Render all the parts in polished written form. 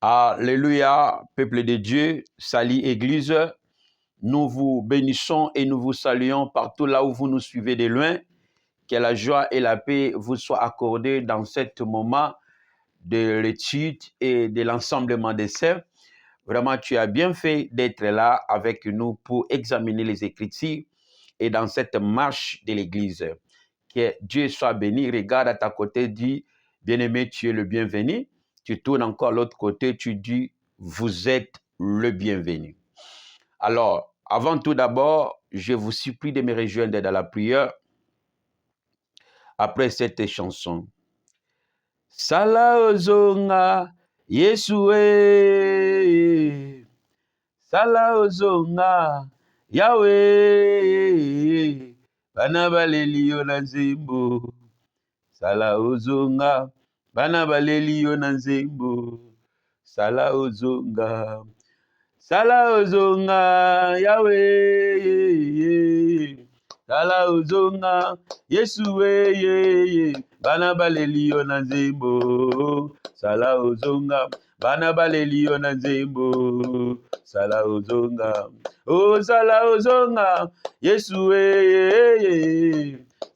Alléluia, peuple de Dieu, salut Église. Nous vous bénissons et nous vous saluons partout là où vous nous suivez de loin. Que la joie et la paix vous soient accordées dans ce moment de l'étude et de l'ensemblement des saints. Vraiment, tu as bien fait d'être là avec nous pour examiner les Écritures et dans cette marche de l'Église. Que Dieu soit béni. Regarde à ta côté, dis, bien-aimé, tu es le bienvenu. Tu tournes encore à l'autre côté, tu dis, vous êtes le bienvenu. Alors, avant tout d'abord, je vous supplie de me rejoindre dans la prière après cette chanson. Sala ozonga Yesue, Sala ozonga Yahweh, bana baleli yo na nzembo. Sala ozonga bana baleli yo na nzembo. Sala ozonga Yahweh, Sala ozonga Yesue, bana baleli yo na nzembo. Sala ozonga bana baleli yo na nzembo. Sala ozonga, oh sala ozonga Yesue,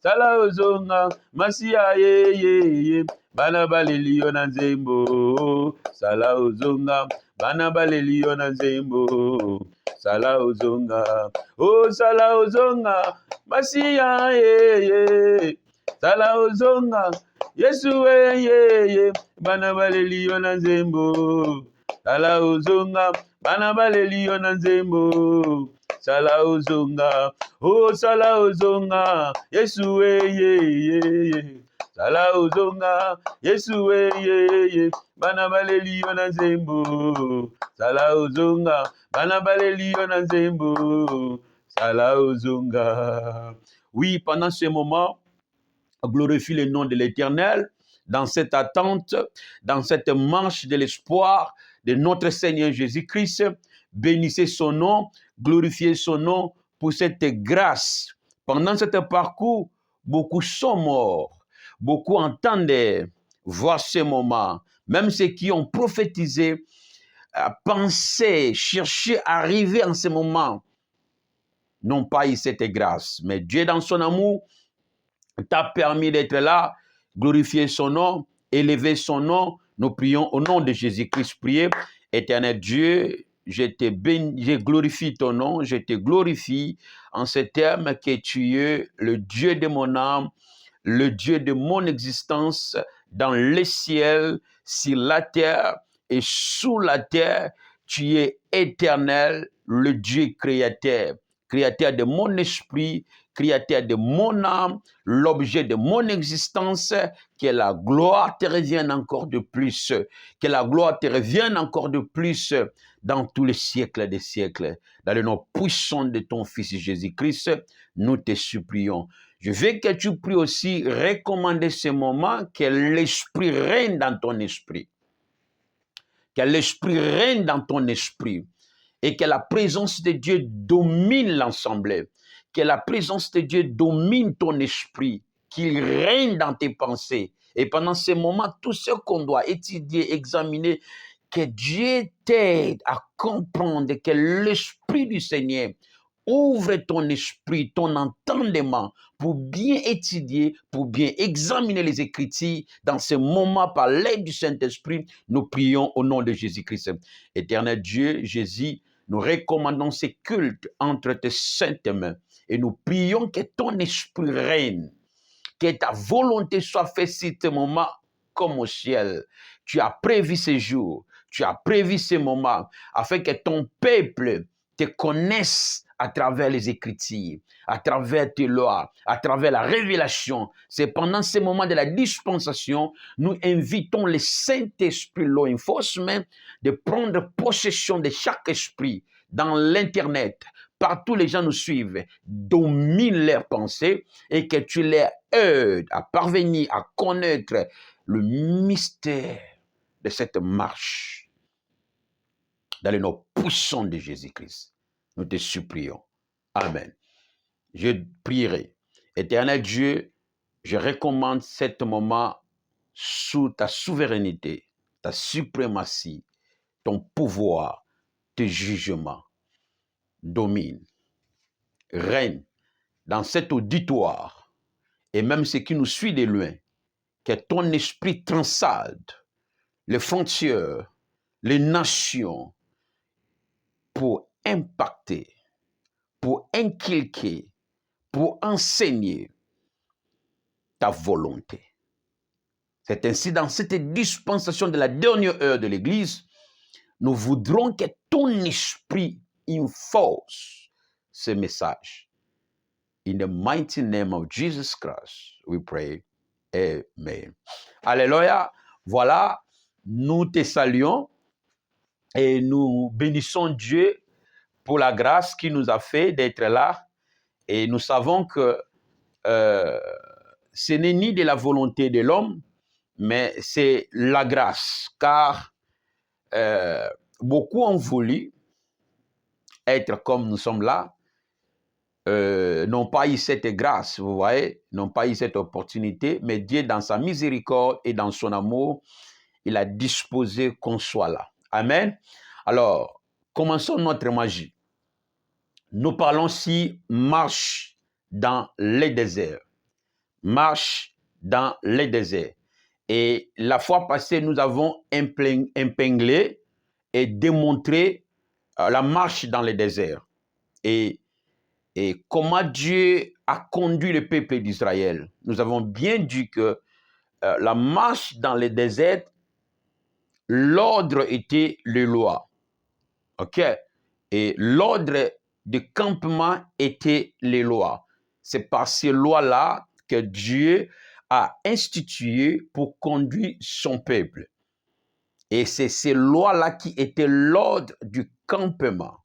Sala ozonga Masia ye, bana baleli yo na nzembo. Sala ozonga bana baleli yo na nzembo. Sala ozonga, oh sala ozonga Masia ye, Sala ozonga Yesue bana baleli yo na nzembo. Sala ozonga bana baleli yo na nzembo. Sala ozonga, oh sala ozonga Yesue Sala ozonga Yesue bana baleli yo na nzembo. Sala ozonga bana baleli yo na nzembo. Sala ozonga. Oui, pendant ce moment, glorifie le nom de l'Éternel dans cette attente, dans cette marche de l'espoir de notre Seigneur Jésus-Christ. Bénissez son nom, glorifiez son nom pour cette grâce. Pendant ce parcours, beaucoup sont morts, beaucoup entendaient voir ce moment. Même ceux qui ont prophétisé, pensé, cherché à arriver en ce moment, n'ont pas eu cette grâce. Mais Dieu, dans son amour, t'a permis d'être là, glorifier son nom, élever son nom. Nous prions au nom de Jésus-Christ. Priez, éternel Dieu, je glorifie ton nom, je te glorifie en ce terme que tu es le Dieu de mon âme, le Dieu de mon existence dans les ciels, sur la terre et sous la terre. Tu es éternel, le Dieu créateur, créateur de mon esprit, créateur de mon âme, l'objet de mon existence. Que la gloire te revienne encore de plus, que la gloire te revienne encore de plus dans tous les siècles des siècles. Dans le nom puissant de ton Fils Jésus-Christ, nous te supplions. Je veux que tu pries aussi, recommander ce moment, que l'Esprit règne dans ton esprit. Que l'Esprit règne dans ton esprit. Et que la présence de Dieu domine l'ensemble. Que la présence de Dieu domine ton esprit. Qu'il règne dans tes pensées. Et pendant ce moment, tout ce qu'on doit étudier, examiner, que Dieu t'aide à comprendre que l'Esprit du Seigneur ouvre ton esprit, ton entendement pour bien étudier, pour bien examiner les Écritures. Dans ce moment, par l'aide du Saint-Esprit, nous prions au nom de Jésus-Christ. Éternel Dieu, Jésus, nous recommandons ces cultes entre tes saintes mains et nous prions que ton esprit règne, que ta volonté soit faite sur ce moment comme au ciel. Tu as prévu ces jours, tu as prévu ces moments afin que ton peuple te connaisse à travers les Écritures, à travers tes lois, à travers la révélation. C'est pendant ces moments de la dispensation, nous invitons le Saint-Esprit, law enforcement, de prendre possession de chaque esprit dans l'Internet. Partout les gens nous suivent, domine leurs pensées et que tu les aides à parvenir à connaître le mystère de cette marche dans le nom puissant de Jésus-Christ. Nous te supplions. Amen. Je prierai. Éternel Dieu, je recommande ce moment sous ta souveraineté, ta suprématie. ton pouvoir, tes jugements dominent, règnent dans cet auditoire et même ce qui nous suit de loin, que ton esprit transcende les frontières, les nations pour impacter, pour inculquer, pour enseigner ta volonté. C'est ainsi dans cette dispensation de la dernière heure de l'Église, nous voudrons que ton esprit enforce ce message. In the mighty name of Jesus Christ, we pray. Amen. Alléluia. Voilà, nous te saluons et nous bénissons Dieu pour la grâce qu'il nous a fait d'être là. Et nous savons que ce n'est ni de la volonté de l'homme, mais c'est la grâce. Car beaucoup ont voulu être comme nous sommes là, n'ont pas eu cette grâce, vous voyez, n'ont pas eu cette opportunité, mais Dieu, dans sa miséricorde et dans son amour, il a disposé qu'on soit là. Amen. Alors, commençons notre magie. Nous parlons si marche dans les déserts. Marche dans les déserts. Et la fois passée, nous avons épinglé et démontré la marche dans les déserts. Et comment Dieu a conduit le peuple d'Israël. Nous avons bien dit que la marche dans les déserts, l'ordre était les lois. OK? Et l'ordre de campement était les lois. C'est par ces lois-là que Dieu a institué pour conduire son peuple. Et c'est ces lois-là qui étaient l'ordre du campement.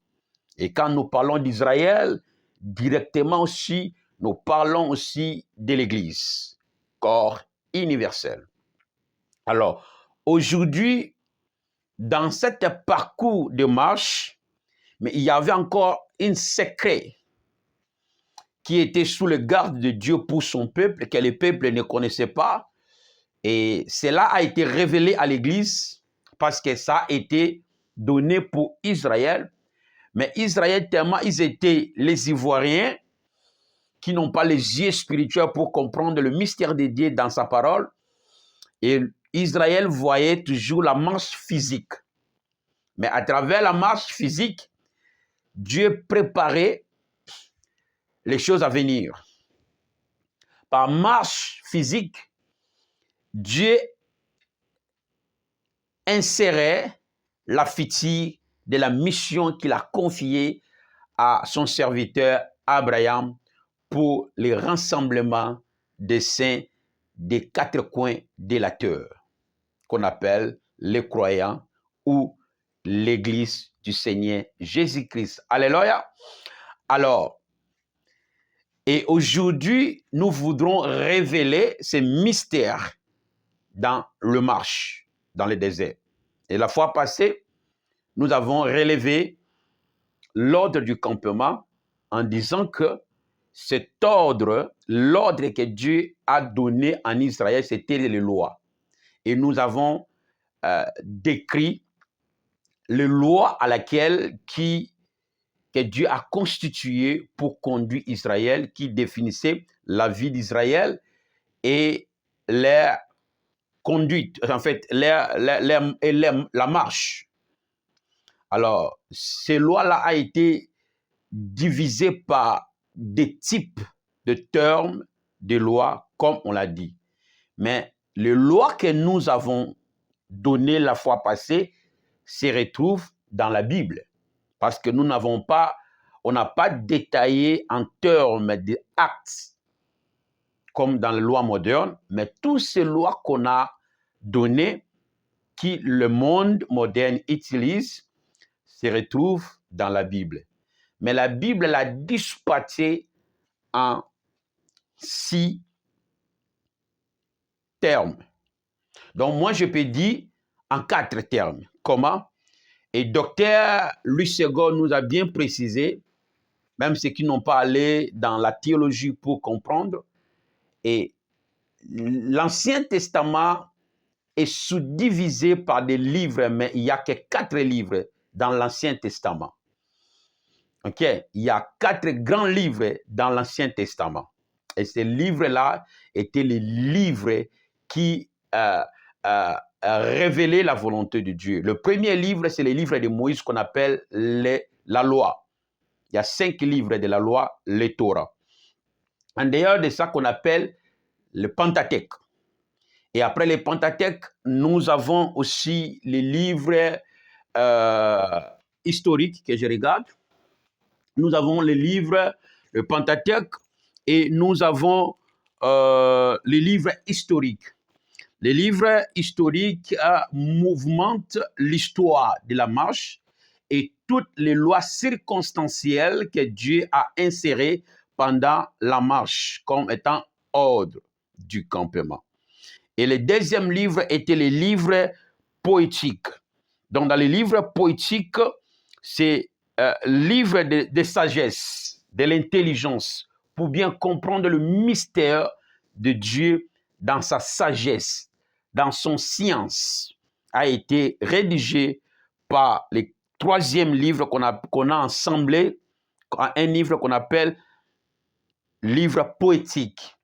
Et quand nous parlons d'Israël, directement aussi, nous parlons aussi de l'Église, corps universel. Alors, aujourd'hui, dans cet parcours de marche, mais il y avait encore un secret qui était sous le garde de Dieu pour son peuple, que le peuple ne connaissait pas. Et cela a été révélé à l'Église parce que ça a été donné pour Israël. Mais Israël, tellement ils étaient les Ivoiriens qui n'ont pas les yeux spirituels pour comprendre le mystère de Dieu dans sa parole. Et Israël voyait toujours la marche physique. Mais à travers la marche physique, Dieu préparait les choses à venir. Par marche physique, Dieu insérait la future de la mission qu'il a confiée à son serviteur Abraham pour le rassemblement des saints des quatre coins de la terre, qu'on appelle les croyants ou l'Église du Seigneur Jésus-Christ. Alléluia. Alors, et aujourd'hui, nous voudrons révéler ces mystères dans le marche, dans le désert. Et la fois passée, nous avons relevé l'ordre du campement en disant que cet ordre, l'ordre que Dieu a donné en Israël, c'était les lois. Et nous avons décrit les lois à laquelle que Dieu a constitué pour conduire Israël, qui définissait la vie d'Israël et leur conduite, en fait, la marche. Alors, ces lois-là ont été divisées par des types de termes de lois, comme on l'a dit. Mais les lois que nous avons données la fois passée se retrouvent dans la Bible. Parce que nous n'avons pas, on n'a pas détaillé en termes d'actes comme dans les lois modernes, mais toutes ces lois qu'on a données, qui le monde moderne utilise, se retrouvent dans la Bible. Mais la Bible l'a dispatché en 6 termes. Donc moi, je peux dire en 4 termes. Comment? Et docteur Louis Segor nous a bien précisé, même ceux qui n'ont pas allé dans la théologie pour comprendre, et l'Ancien Testament est sous-divisé par des livres, mais il n'y a que 4 livres dans l'Ancien Testament. Ok, il y a 4 grands livres dans l'Ancien Testament. Et ces livres-là étaient les livres qui révélaient la volonté de Dieu. Le premier livre, c'est le livre de Moïse qu'on appelle la loi. Il y a 5 livres de la loi, les Torah. En dehors de ça qu'on appelle le Pentateuque. Et après le Pentateuque, nous avons aussi les livres historiques que je regarde. Nous avons les livres, le Pentateuque, et nous avons les livres historiques. Les livres historiques mouvementent l'histoire de la marche et toutes les lois circonstancielles que Dieu a insérées pendant la marche comme étant ordre du campement. Et le deuxième livre était les livres poétiques. Donc, dans les livres poétiques, c'est livre de sagesse, de l'intelligence, pour bien comprendre le mystère de Dieu dans sa sagesse, dans son science, a été rédigé par le 3e livre qu'on a assemblé, un livre qu'on appelle livre poétique,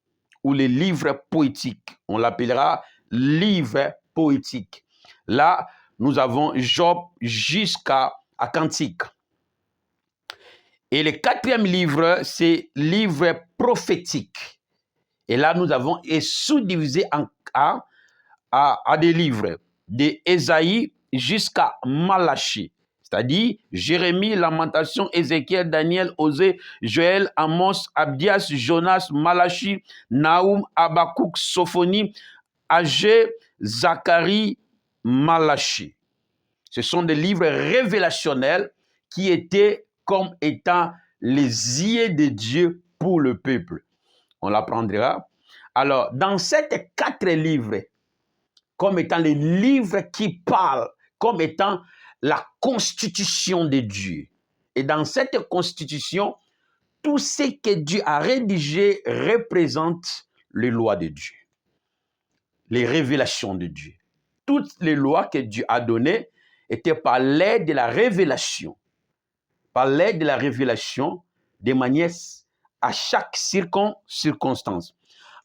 ou les livres poétiques. On l'appellera livre poétique. Là, nous avons Job jusqu'à Cantique. Et le 4e livre, c'est livre prophétique. Et là, nous avons sous-divisé à des livres, d'Ésaïe jusqu'à Malachie. C'est-à-dire Jérémie, Lamentation, Ézéchiel, Daniel, Osée, Joël, Amos, Abdias, Jonas, Malachie, Naoum, Habakkuk, Sophonie, Agé, Zacharie, Malachie. Ce sont des livres révélationnels qui étaient comme étant les yeux de Dieu pour le peuple. On l'apprendra. Alors, dans ces 4 livres, comme étant les livres qui parlent, comme étant la constitution de Dieu. Et dans cette constitution, tout ce que Dieu a rédigé représente les lois de Dieu, les révélations de Dieu. Toutes les lois que Dieu a données étaient par l'aide de la révélation. Par l'aide de la révélation, de manière à chaque circonstance.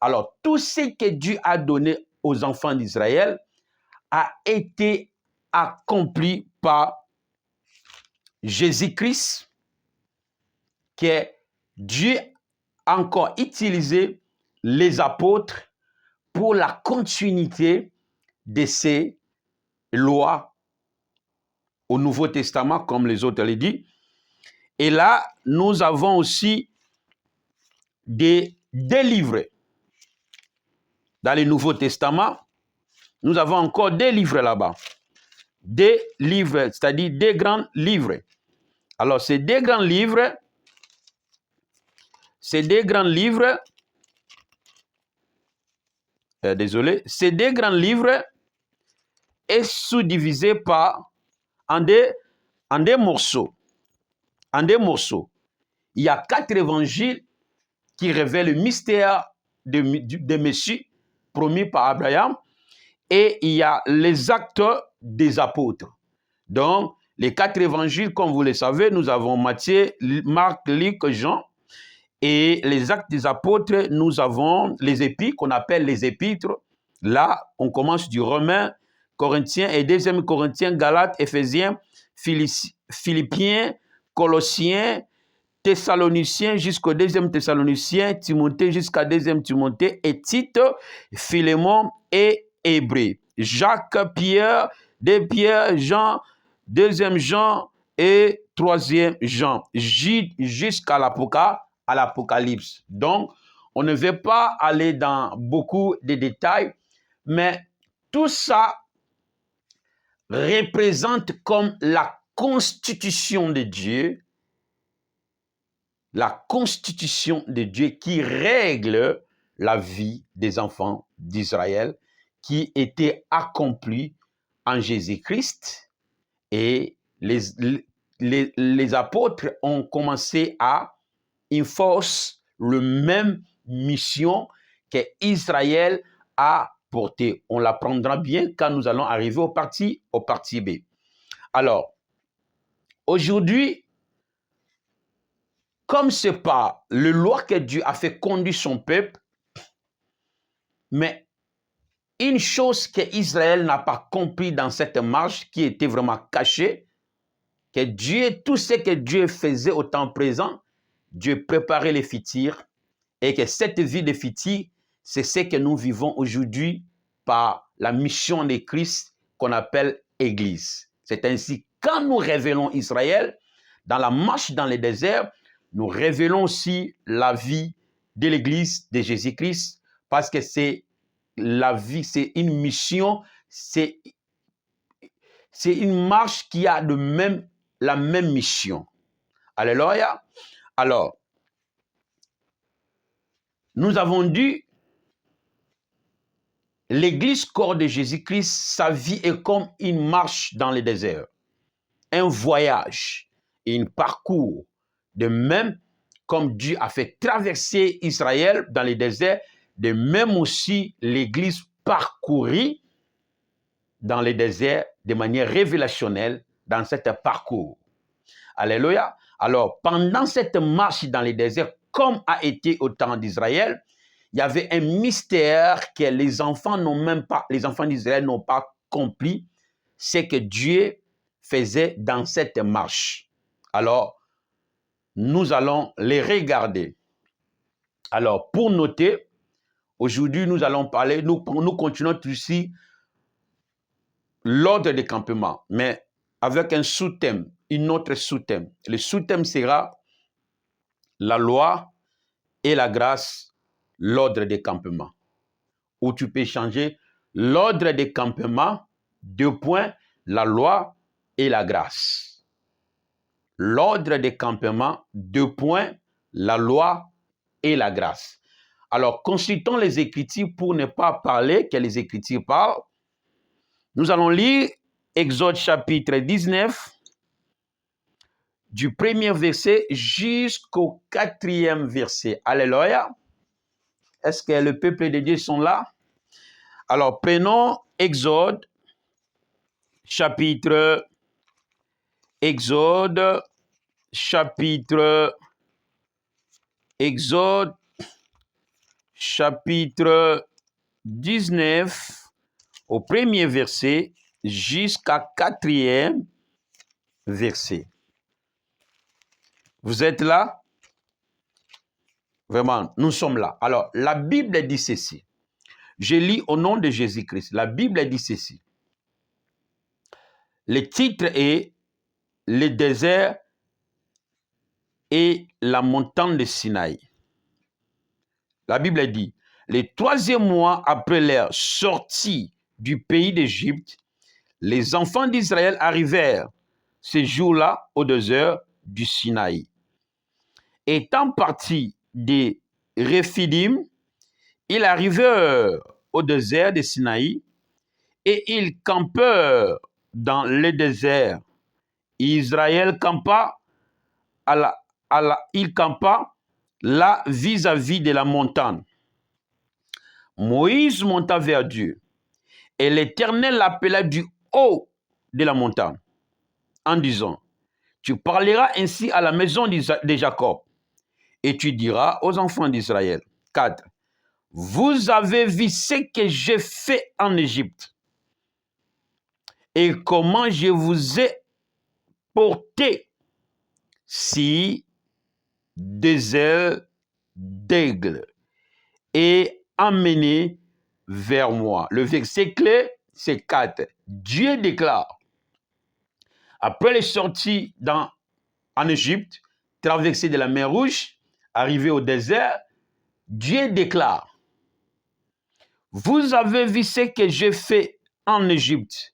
Alors, tout ce que Dieu a donné aux enfants d'Israël a été accompli par Jésus-Christ, que Dieu a encore utilisé les apôtres pour la continuité de ces lois au Nouveau Testament, comme les autres l'ont dit. Et là, nous avons aussi des livres. Dans le Nouveau Testament, nous avons encore des livres là-bas. Des livres, c'est-à-dire des grands livres. Alors, ces 2 grands livres, ces 2 grands livres est sous-divisé en des morceaux. En des morceaux. Il y a 4 évangiles qui révèlent le mystère de Messie promis par Abraham. Et il y a les actes des apôtres. Donc, les 4 évangiles, comme vous le savez, nous avons Matthieu, Marc, Luc, Jean. Et les actes des apôtres, nous avons les épîtres, qu'on appelle les épîtres. Là, on commence du Romain, Corinthiens et 2 Corinthiens, Galates, Éphésiens, Philippiens, Colossiens, Thessaloniciens jusqu'au 2e Thessaloniciens, Timothée jusqu'à 2e Timothée, et Tite, Philémon et Hébreux. Jacques, Pierre, 2 Pierre, Jean, 2e Jean et 3e Jean, jusqu'à l'Apocalypse. Donc, on ne veut pas aller dans beaucoup de détails, mais tout ça représente comme la constitution de Dieu, la constitution de Dieu qui règle la vie des enfants d'Israël, qui était accomplie en Jésus-Christ. Et les apôtres ont commencé à enforcer la même mission que Israël a porter. On l'apprendra bien quand nous allons arriver au parti B. Alors, aujourd'hui, comme ce n'est pas le loi que Dieu a fait conduire son peuple, mais une chose que Israël n'a pas compris dans cette marche qui était vraiment cachée, que Dieu, tout ce que Dieu faisait au temps présent, Dieu préparait les futurs et que cette vie de futurs, c'est ce que nous vivons aujourd'hui par la mission de Christ qu'on appelle Église. C'est ainsi, quand nous révélons Israël, dans la marche dans le désert, nous révélons aussi la vie de l'Église de Jésus-Christ parce que c'est la vie, c'est une mission, c'est une marche qui a la même mission. Alléluia. Alors, nous avons dit, l'Église corps de Jésus-Christ, sa vie est comme une marche dans le désert, un voyage et un parcours. De même, comme Dieu a fait traverser Israël dans le désert, de même aussi l'Église parcourit dans le désert de manière révélationnelle dans cet parcours. Alléluia. Alors, pendant cette marche dans le désert, comme a été au temps d'Israël, il y avait un mystère que les enfants d'Israël n'ont pas compris, c'est que Dieu faisait dans cette marche. Alors, nous allons les regarder. Alors, pour noter, aujourd'hui, nous allons parler, nous continuons ici l'ordre des campements, mais avec un sous-thème, une autre sous-thème. Le sous-thème sera la loi et la grâce, l'ordre des campements. Ou tu peux changer l'ordre des campements, la loi et la grâce. L'ordre des campements, la loi et la grâce. Alors, consultons les Écritures pour ne pas parler que les Écritures parlent. Nous allons lire Exode chapitre 19, du premier verset jusqu'au 4e verset. Alléluia. Est-ce que le peuple de Dieu sont là? Alors, prenons Exode chapitre 19 au premier verset jusqu'à 4e verset. Vous êtes là? Vraiment, nous sommes là. Alors, la Bible dit ceci. Je lis au nom de Jésus-Christ. La Bible dit ceci. Le titre est « Le désert et la montagne de Sinaï ». La Bible dit « Le 3e mois après leur sortie du pays d'Égypte, les enfants d'Israël arrivèrent ce jour-là au désert du Sinaï. Étant partis de Réphidim, ils arrivèrent au désert de Sinaï et ils campèrent dans le désert. Israël campa là vis-à-vis de la montagne. Moïse monta vers Dieu et l'Éternel l'appela du haut de la montagne en disant, tu parleras ainsi à la maison de Jacob et tu diras aux enfants d'Israël. 4. Vous avez vu ce que j'ai fait en Égypte et comment je vous ai porté si des ailes d'aigle et emmené vers moi. Le verset clé, c'est 4. Dieu déclare, après les sorties en Égypte, traversée de la mer Rouge, arrivé au désert, Dieu déclare, vous avez vu ce que j'ai fait en Égypte.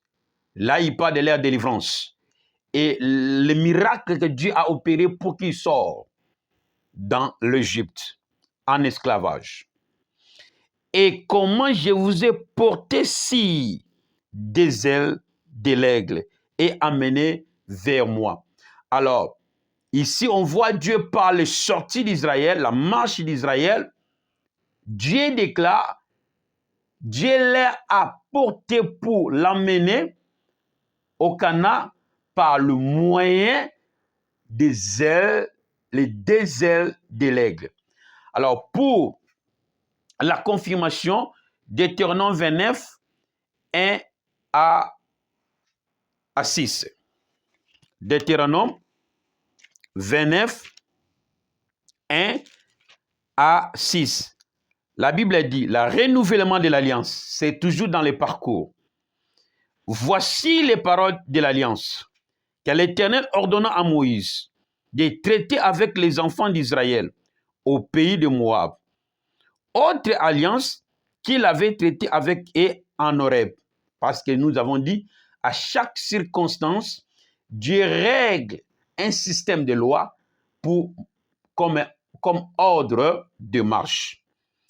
Là, il parle de leur délivrance. Et le miracle que Dieu a opéré pour qu'il sorte dans l'Égypte, en esclavage. Et comment je vous ai porté si des ailes de l'aigle et amené vers moi. Alors, ici, on voit Dieu par les sorties d'Israël, la marche d'Israël. Dieu déclare, Dieu l'a apporté pour l'emmener au Canaan par le moyen des ailes, les deux ailes de l'aigle. Alors, pour la confirmation, Deutéronome 29, 1 à 6. Deutéronome 29, 1 à 6. La Bible dit, le renouvellement de l'alliance, c'est toujours dans les parcours. Voici les paroles de l'alliance que l'Éternel ordonna à Moïse de traiter avec les enfants d'Israël au pays de Moab. Autre alliance qu'il avait traitée avec eux en Horeb. Parce que nous avons dit, à chaque circonstance, Dieu règle un système de loi comme ordre de marche.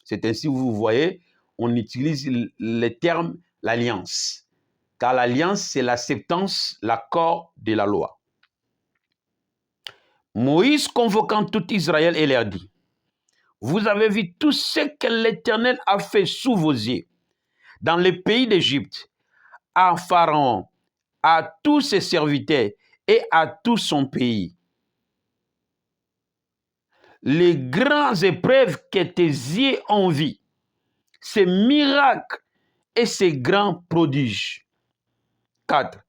C'est ainsi, vous voyez, on utilise le terme l'alliance. Car l'alliance, c'est l'acceptance, l'accord de la loi. Moïse convoquant tout Israël et leur dit, vous avez vu tout ce que l'Éternel a fait sous vos yeux, dans le pays d'Égypte, à Pharaon, à tous ses serviteurs et à tout son pays. Les grandes épreuves que tes yeux ont vues, ces miracles et ces grands prodiges. 4.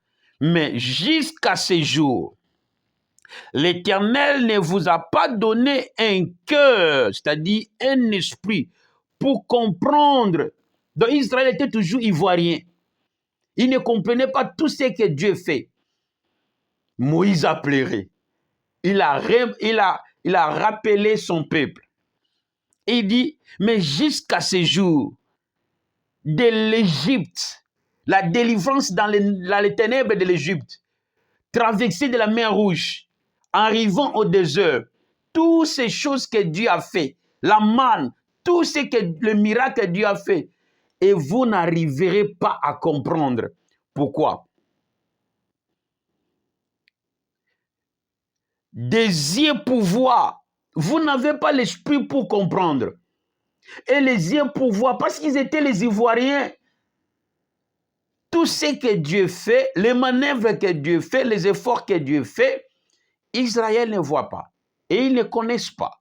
Mais jusqu'à ce jour, l'Éternel ne vous a pas donné un cœur, c'est-à-dire un esprit, pour comprendre. Donc Israël était toujours ivoirien. Il ne comprenait pas tout ce que Dieu fait. Moïse a pleuré. Il a rappelé son peuple. Il dit, mais jusqu'à ce jour, de l'Égypte, la délivrance dans les ténèbres de l'Égypte, traversée de la mer Rouge, arrivant au désert, toutes ces choses que Dieu a fait, la manne, tout ce que le miracle que Dieu a fait, et vous n'arriverez pas à comprendre. Pourquoi? Des yeux pour voir, vous n'avez pas l'esprit pour comprendre. Et les yeux pour voir, parce qu'ils étaient les Ivoiriens. Tout ce que Dieu fait, les manœuvres que Dieu fait, les efforts que Dieu fait, Israël ne voit pas. Et ils ne connaissent pas.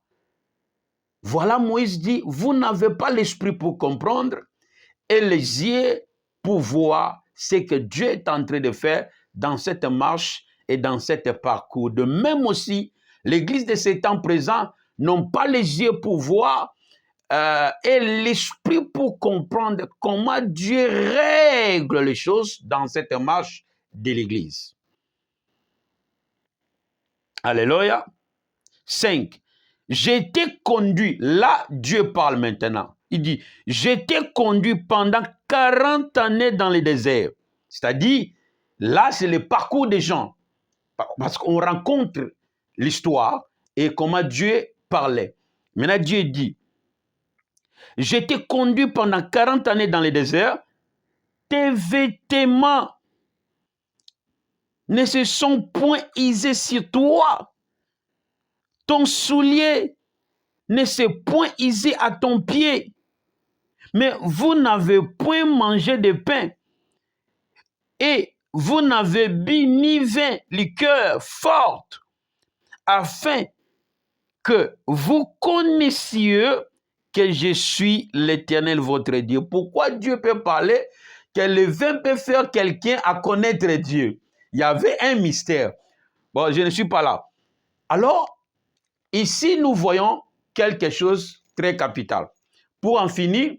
Voilà, Moïse dit, vous n'avez pas l'esprit pour comprendre et les yeux pour voir ce que Dieu est en train de faire dans cette marche et dans cet parcours. De même aussi, l'Église de ces temps présents n'ont pas les yeux pour voir et l'esprit pour comprendre comment Dieu règle les choses dans cette marche de l'Église. Alléluia. 5. J'étais conduit, là Dieu parle maintenant. Il dit, j'étais conduit pendant 40 années dans le désert. C'est-à-dire, là c'est le parcours des gens. Parce qu'on rencontre l'histoire et comment Dieu parlait. Maintenant Dieu dit, j'étais conduit pendant 40 années dans le désert. Tes vêtements ne se sont point usés sur toi. Ton soulier ne s'est point usé à ton pied. Mais vous n'avez point mangé de pain. Et vous n'avez bu ni vin, liqueur forte, afin que vous connaissiez que je suis l'Éternel votre Dieu. Pourquoi Dieu peut parler que le vin peut faire quelqu'un à connaître Dieu? Il y avait un mystère. Bon, je ne suis pas là. Alors, ici, nous voyons quelque chose de très capital. Pour en finir,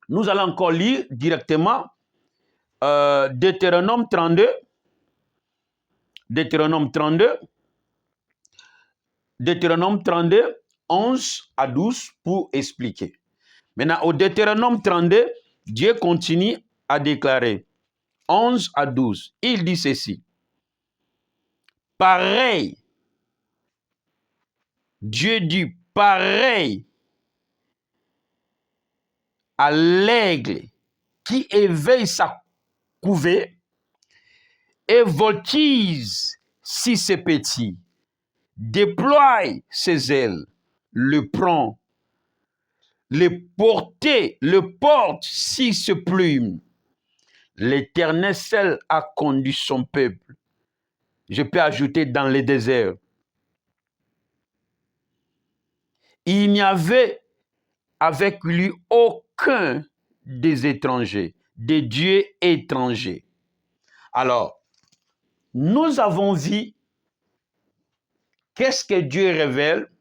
nous allons encore lire directement Deutéronome 32. Deutéronome 32. Deutéronome 32, 11 à 12 pour expliquer. Maintenant, au Deutéronome 32, Dieu continue à déclarer 11 à 12. Il dit ceci. Pareil, Dieu dit pareil à l'aigle qui éveille sa couvée et voltige si ses petits, déploie ses ailes, le prend, le porte six plumes. L'Éternel seul a conduit son peuple. Je peux ajouter dans les déserts. Il n'y avait avec lui aucun des étrangers, des dieux étrangers. Alors, nous avons vu qu'est-ce que Dieu révèle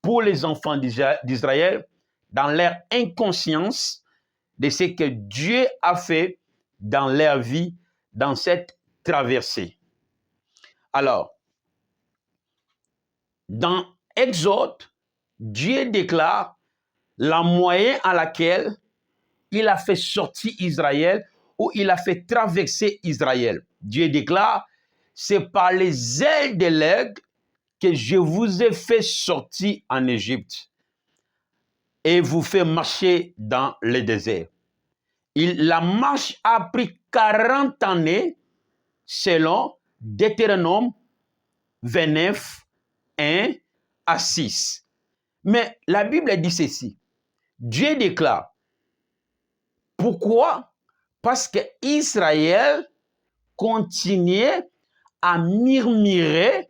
pour les enfants d'Israël dans leur inconscience de ce que Dieu a fait dans leur vie, dans cette traversée. Alors, dans Exode, Dieu déclare la moyenne à laquelle il a fait sortir Israël ou il a fait traverser Israël. Dieu déclare, c'est par les ailes de l'aigle que je vous ai fait sortir en Égypte et vous fait marcher dans le désert. La marche a pris 40 années selon Deutéronome 29, 1 à 6. Mais la Bible dit ceci. Dieu déclare. Pourquoi? Parce que Israël continuait à murmurer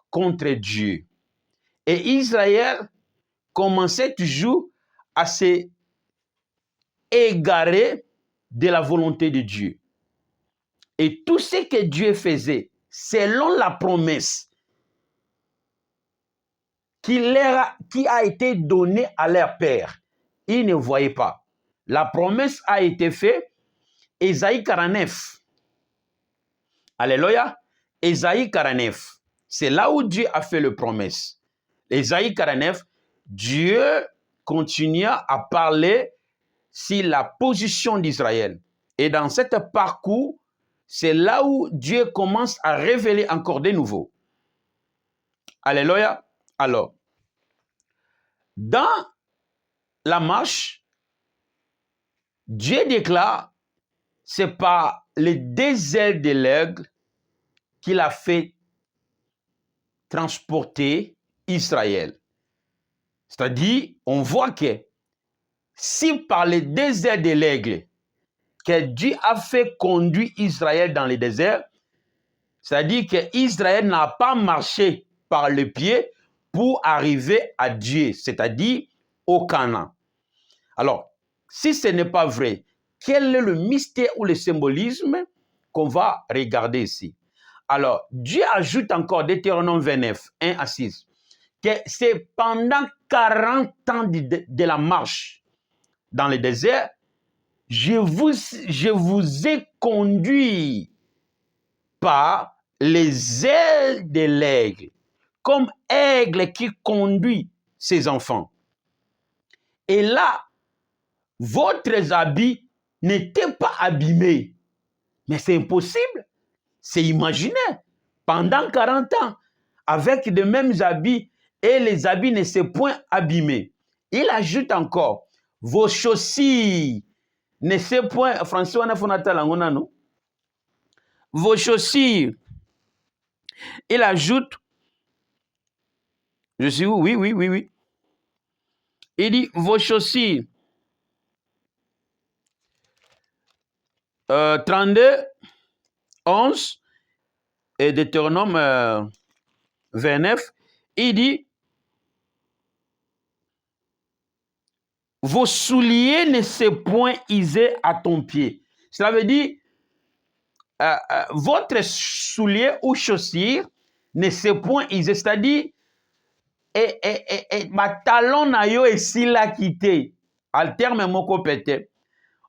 contre Dieu. Et Israël commençait toujours à se égarer de la volonté de Dieu. Et tout ce que Dieu faisait, selon la promesse qui a été donnée à leur père, ils ne voyaient pas. La promesse a été faite, Ésaïe 49. Alléluia. Ésaïe 49. C'est là où Dieu a fait la promesse. Ésaïe 49, Dieu continua à parler sur la position d'Israël. Et dans ce parcours, c'est là où Dieu commence à révéler encore de nouveau. Alléluia. Alors, dans la marche, Dieu déclare, c'est par les deux ailes de l'aigle qu'il a fait transporter Israël. C'est-à-dire, on voit que si par les deux ailes de l'aigle que Dieu a fait conduire Israël dans le désert, c'est-à-dire que Israël n'a pas marché par le pied pour arriver à Dieu, c'est-à-dire au Canaan. Alors, si ce n'est pas vrai, quel est le mystère ou le symbolisme qu'on va regarder ici? Alors, Dieu ajoute encore Deutéronome 29, 1 à 6, que c'est pendant 40 ans de la marche dans le désert, je vous ai conduit par les ailes de l'aigle, comme aigle qui conduit ses enfants. Et là, votre habit n'était pas abîmé. Mais c'est impossible. C'est imaginaire. Pendant 40 ans, avec les mêmes habits, et les habits ne sont point abîmés. Il ajoute encore, vos chaussures ne sont point... François, vos chaussures. Il ajoute, je suis où? Oui. Il dit, vos chaussures. 32, 11 et Deutéronome 29, il dit, vos souliers ne sont point isés à ton pied. Cela veut dire, votre soulier ou chaussure ne sont point isés. C'est-à-dire, ma talon na yo esi la quitté. Al terme moko pété.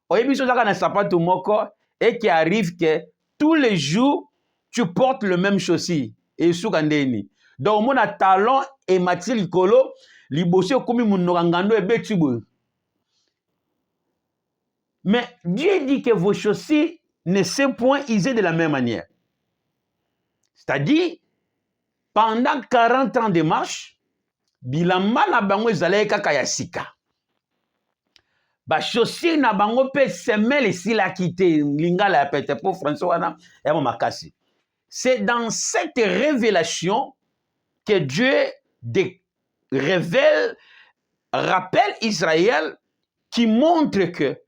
Oyebi so zaka na sapato moko et qui arrive que tous les jours tu portes le même chaussure et soukandeni. Donc mon talon et mati likolo liboso komi munoko ngando e betibo. Mais Dieu dit que vos chaussures ne sont point isées de la même manière. C'est-à-dire, pendant 40 ans de marche, bilamba na bango ezalaki kaka ya sika. Ba chaussure na bango pe semelle esilaki te lingala ya pete pour François wana ya makasi. C'est dans cette révélation que Dieu révèle rappelle Israël qui montre que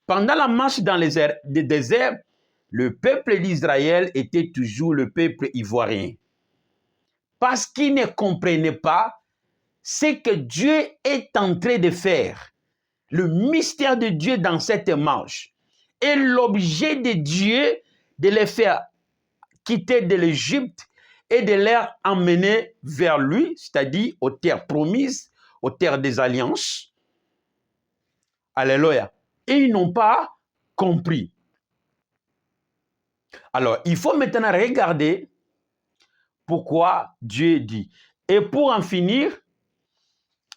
pendant la marche dans les déserts, le peuple d'Israël était toujours le peuple ivoirien. Parce qu'il ne comprenait pas ce que Dieu est en train de faire. Le mystère de Dieu dans cette marche. Et l'objet de Dieu de les faire quitter de l'Égypte et de les emmener vers lui, c'est-à-dire aux terres promises, aux terres des alliances. Alléluia. Et ils n'ont pas compris. Alors, il faut maintenant regarder pourquoi Dieu dit. Et pour en finir,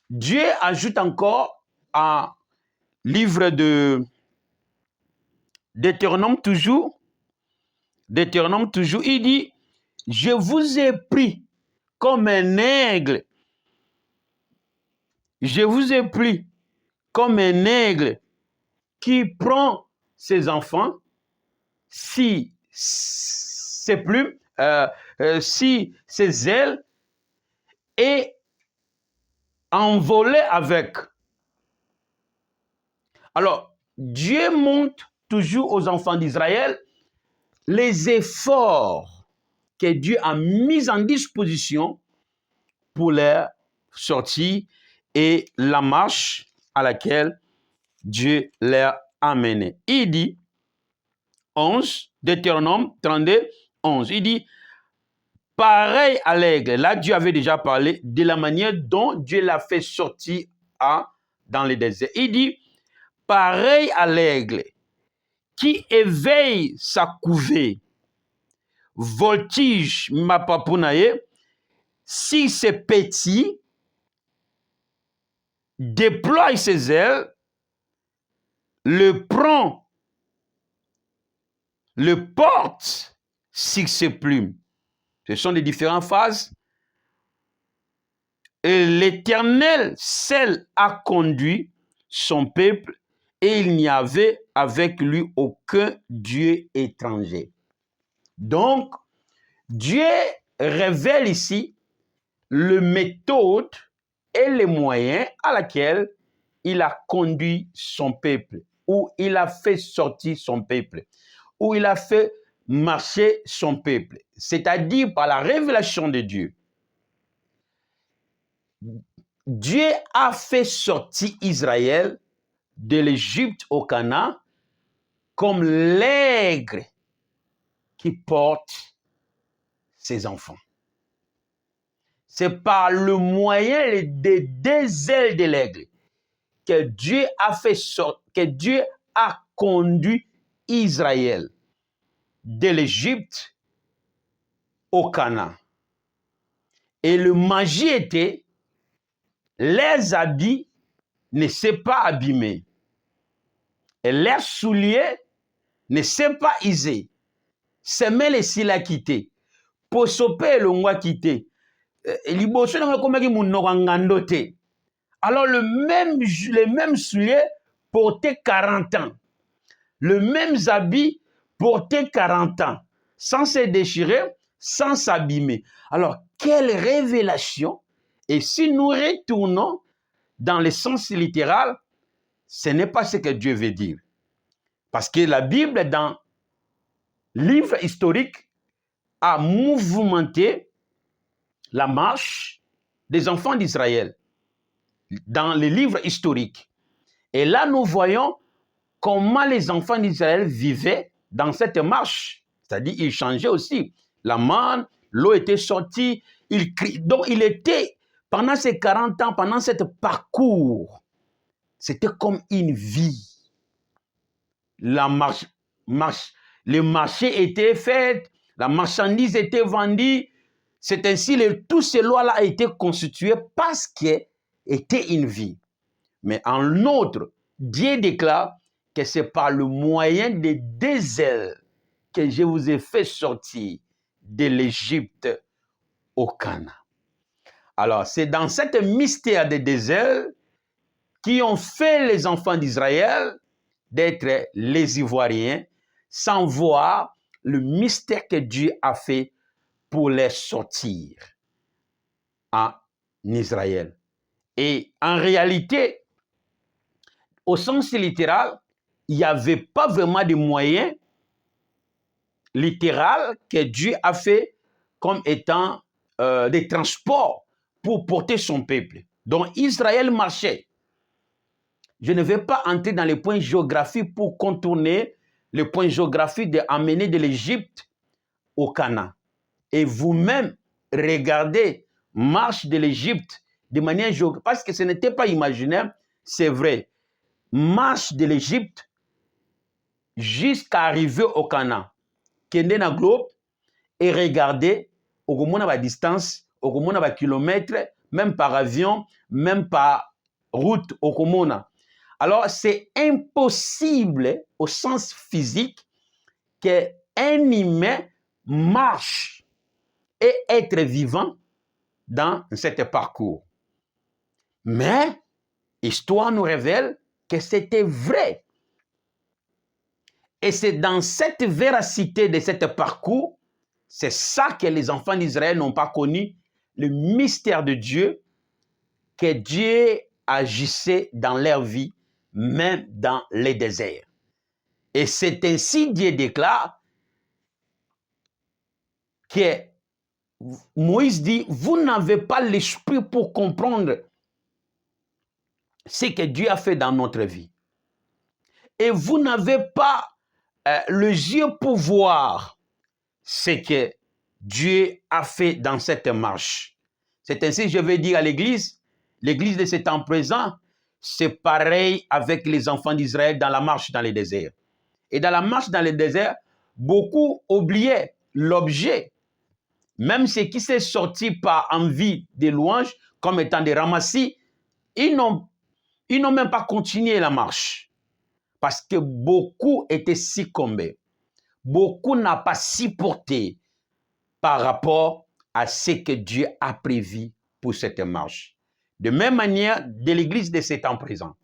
Dieu ajoute encore en livre de Deutéronome toujours, il dit, je vous ai pris comme un aigle. Je vous ai pris comme un aigle qui prend ses enfants, si ses plumes, si ses ailes, et envolé avec. Alors, Dieu montre toujours aux enfants d'Israël les efforts que Dieu a mis en disposition pour leur sortie et la marche à laquelle Dieu leur a mené. Il dit, 11, Deutéronome 32, 11, il dit, pareil à l'aigle, là Dieu avait déjà parlé de la manière dont Dieu l'a fait sortir dans les déserts. Il dit, pareil à l'aigle qui éveille sa couvée, voltige ma papounaye, si c'est petit, déploie ses ailes, le prend, le porte sur ses plumes. Ce sont les différentes phases. Et l'Éternel seul a conduit son peuple et il n'y avait avec lui aucun Dieu étranger. Donc, Dieu révèle ici le méthode et les moyens à laquelle il a conduit son peuple, où il a fait sortir son peuple, où il a fait marcher son peuple, c'est-à-dire par la révélation de Dieu. Dieu a fait sortir Israël de l'Égypte au Canaan comme l'aigle qui porte ses enfants. C'est par le moyen des deux ailes de l'aigle que Dieu a fait sortir, que Dieu a conduit Israël de l'Égypte au Canaan. Et le magie était, leurs habits ne s'est pas abîmés. Et leurs souliers ne s'est pas usés. Semelle s'il a quitté. Pour soper le mois quitté. Alors les mêmes souliers portaient 40 ans. Le même habit portait 40 ans. Sans se déchirer, sans s'abîmer. Alors, quelle révélation! Et si nous retournons dans le sens littéral, ce n'est pas ce que Dieu veut dire. Parce que la Bible, dans le livre historique, a mouvementé la marche des enfants d'Israël dans les livres historiques. Et là, nous voyons comment les enfants d'Israël vivaient dans cette marche. C'est-à-dire, ils changeaient aussi. La manne, l'eau était sortie. Donc, il était, pendant ces 40 ans, pendant ce parcours, c'était comme une vie. Le marché était fait, la marchandise était vendue. C'est ainsi que tout ce lois-là a été constitué parce que était une vie. Mais en outre, Dieu déclare que c'est par le moyen des deux ailes que je vous ai fait sortir de l'Égypte au Canaan. Alors, c'est dans cet mystère des deux ailes qui ont fait les enfants d'Israël d'être les Ivoiriens sans voir le mystère que Dieu a fait pour les sortir en Israël. Et en réalité, au sens littéral, il n'y avait pas vraiment de moyens littéraux que Dieu a fait comme étant des transports pour porter son peuple. Donc Israël marchait. Je ne vais pas entrer dans les points géographiques pour contourner le point géographique d'amener de l'Égypte au Canaan. Et vous-même, regardez, marche de l'Égypte de manière géographique, parce que ce n'était pas imaginaire, c'est vrai. Marche de l'Égypte jusqu'à arriver au Canaan. Kende na globe et regardez, au moins à la distance, au moins à la kilomètre, même par avion, même par route, au Komona. Alors, c'est impossible au sens physique qu'un humain marche et être vivant dans cet parcours. Mais, l'histoire nous révèle que c'était vrai. Et c'est dans cette véracité de ce parcours, c'est ça que les enfants d'Israël n'ont pas connu, le mystère de Dieu, que Dieu agissait dans leur vie, même dans les déserts. Et c'est ainsi Dieu déclare que Moïse dit, vous n'avez pas l'esprit pour comprendre ce que Dieu a fait dans notre vie. Et vous n'avez pas le yeux pour voir ce que Dieu a fait dans cette marche. C'est ainsi que je vais dire à l'Église de ce temps présent, c'est pareil avec les enfants d'Israël dans la marche dans les déserts. Et dans la marche dans les déserts, beaucoup oubliaient l'objet. Même ceux qui s'est sorti par envie des louanges, comme étant des ramassis, ils n'ont même pas continué la marche. Parce que beaucoup étaient succombés. Beaucoup n'ont pas supporté par rapport à ce que Dieu a prévu pour cette marche. De même manière, de l'Église de ces temps présents,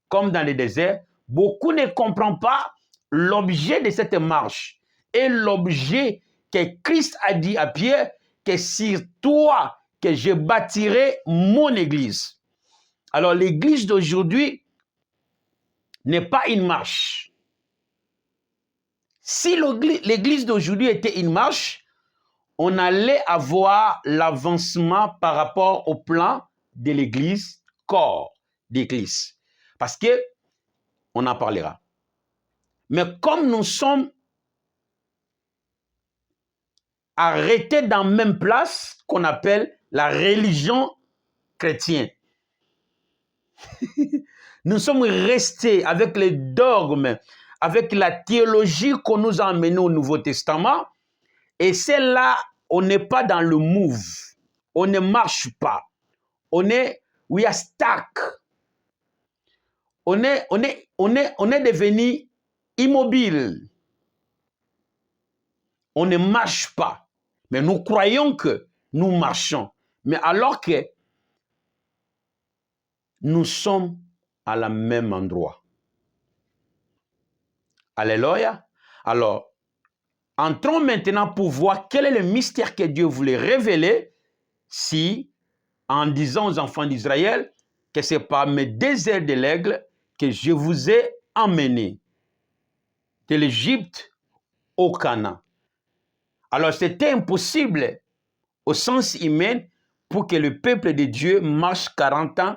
comme dans les déserts, beaucoup ne comprennent pas l'objet de cette marche et l'objet que Christ a dit à Pierre, que sur toi que je bâtirai mon Église. Alors l'Église d'aujourd'hui n'est pas une marche. Si l'Église d'aujourd'hui était une marche, on allait avoir l'avancement par rapport au plan de l'Église, corps d'Église. Parce que, on en parlera. Mais comme nous sommes arrêtés dans la même place qu'on appelle la religion chrétienne, nous sommes restés avec les dogmes, avec la théologie qu'on nous a amenée au Nouveau Testament, et c'est là, on n'est pas dans le move, on ne marche pas, we are stuck, on est devenu immobile, on ne marche pas, mais nous croyons que nous marchons, mais alors que nous sommes à la même endroit. Alléluia. Alors, entrons maintenant pour voir quel est le mystère que Dieu voulait révéler si, en disant aux enfants d'Israël que c'est par mes déserts de l'aigle que je vous ai emmenés de l'Égypte au Canaan. Alors, c'était impossible au sens humain pour que le peuple de Dieu marche 40 ans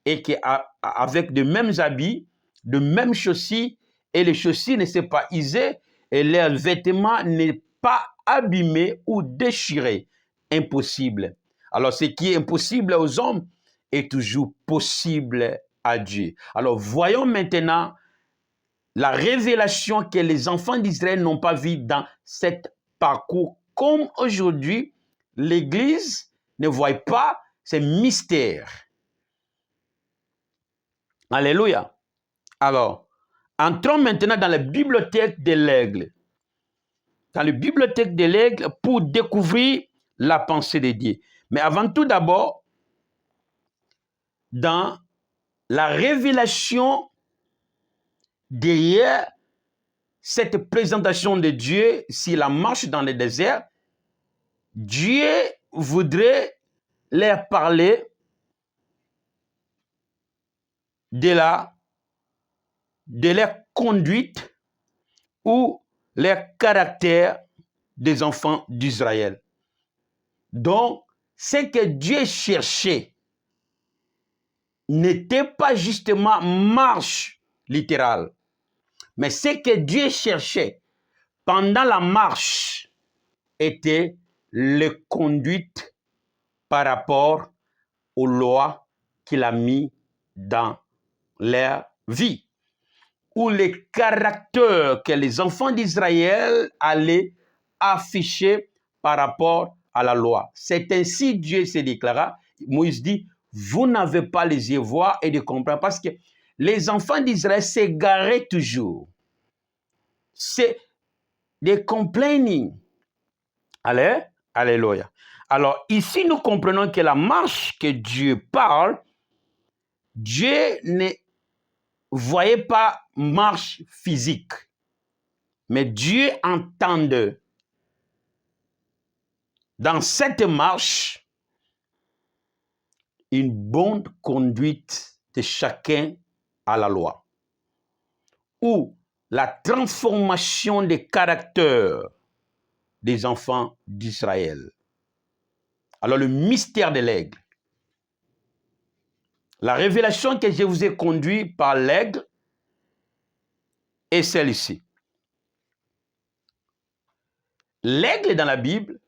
et qu'avec de mêmes habits, de mêmes chaussures, et les chaussures ne sont pas usées et leurs vêtements n'est pas abîmés ou déchirés. Impossible. Alors, ce qui est impossible aux hommes est toujours possible à Dieu. Alors, voyons maintenant la révélation que les enfants d'Israël n'ont pas vue dans cet parcours. Comme aujourd'hui, l'Église ne voit pas ces mystères. Alléluia. Alors, entrons maintenant dans la bibliothèque de l'aigle. Dans la bibliothèque de l'aigle pour découvrir la pensée de Dieu. Mais avant tout d'abord, dans la révélation derrière cette présentation de Dieu, si la marche dans le désert, Dieu voudrait leur parler de leur conduite ou leur caractère des enfants d'Israël. Donc, ce que Dieu cherchait n'était pas justement marche littérale, mais ce que Dieu cherchait pendant la marche était la conduite par rapport aux lois qu'il a mis dans leur vie, ou les caractères que les enfants d'Israël allaient afficher par rapport à la loi. C'est ainsi Dieu se déclara. Moïse dit, vous n'avez pas les yeux voir et de comprendre, parce que les enfants d'Israël s'égaraient toujours. C'est des complaining. Allez, alléluia. Alors ici, nous comprenons que la marche que Dieu parle, Dieu ne voyait pas marche physique, mais Dieu entendait dans cette marche une bonne conduite de chacun à la loi, ou la transformation des caractères des enfants d'Israël. Alors le mystère de l'aigle, la révélation que je vous ai conduite par l'aigle est celle-ci. L'aigle dans la Bible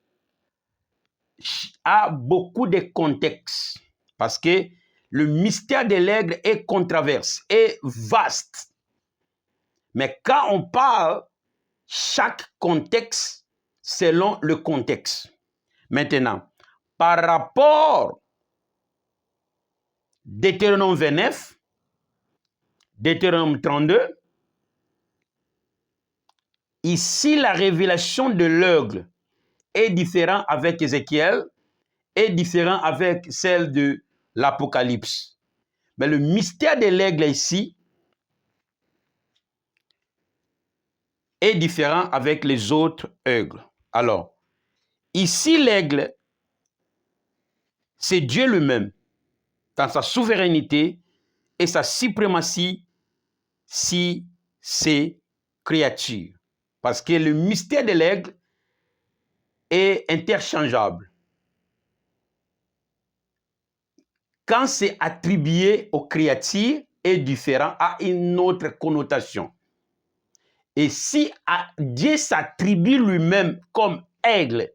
a beaucoup de contextes, parce que le mystère de l'aigle est controversé, est vaste. Mais quand on parle, chaque contexte selon le contexte. Maintenant, par rapport Deutéronome 29, Deutéronome 32, ici la révélation de l'aigle est différente avec Ézéchiel, est différente avec celle de l'Apocalypse. Mais le mystère de l'aigle ici est différent avec les autres aigles. Alors, ici l'aigle, c'est Dieu lui-même, dans sa souveraineté et sa suprématie sur ses créatures. Parce que le mystère de l'aigle est interchangeable. Quand c'est attribué aux créatures, est différent, a une autre connotation. Et si Dieu s'attribue lui-même comme aigle,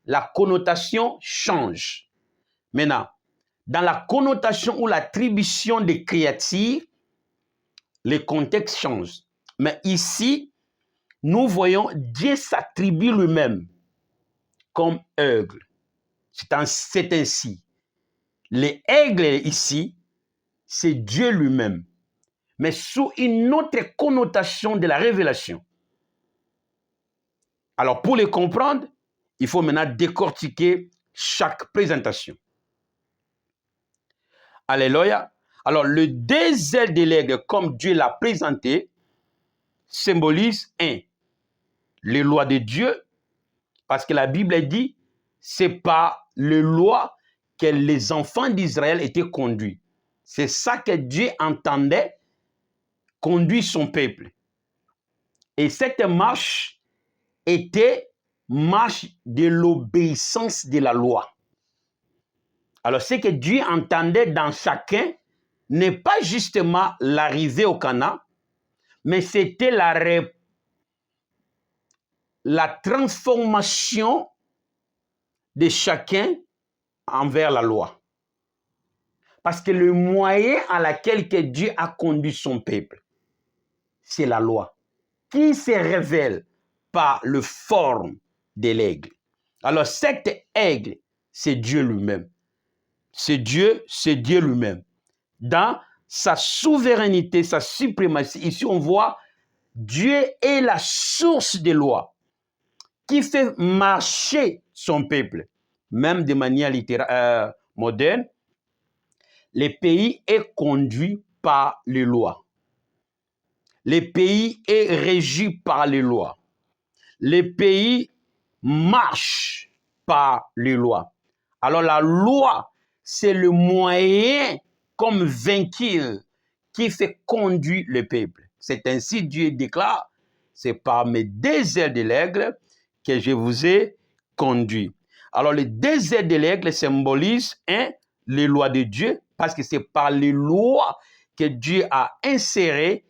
la connotation change. Maintenant, dans la connotation ou l'attribution des créatures, les contextes changent. Mais ici, nous voyons Dieu s'attribue lui-même comme aigle. C'est ainsi. L'aigle ici, c'est Dieu lui-même, mais sous une autre connotation de la révélation. Alors, pour les comprendre, il faut maintenant décortiquer chaque présentation. Alléluia. Alors, le deux ailes de l'aigle, comme Dieu l'a présenté, symbolise les lois de Dieu, parce que la Bible dit, c'est par les lois que les enfants d'Israël étaient conduits. C'est ça que Dieu entendait conduire son peuple. Et cette marche était marche de l'obéissance de la loi. Alors, ce que Dieu entendait dans chacun n'est pas justement l'arrivée au Canaan, mais c'était la transformation de chacun envers la loi. Parce que le moyen à laquelle que Dieu a conduit son peuple, c'est la loi, qui se révèle par la forme de l'aigle. Alors cet aigle, c'est Dieu lui-même. C'est Dieu lui-même. Dans sa souveraineté, sa suprématie, ici on voit Dieu est la source des lois qui fait marcher son peuple. Même de manière littéraire, moderne, le pays est conduit par les lois. Le pays est régi par les lois. Le pays marche par les lois. Alors la loi, c'est le moyen comme vainqueur qui fait conduire le peuple. C'est ainsi Dieu déclare, c'est par mes deux ailes de l'aigle que je vous ai conduit. Alors les deux ailes de l'aigle symbolisent les lois de Dieu, parce que c'est par les lois que Dieu a insérées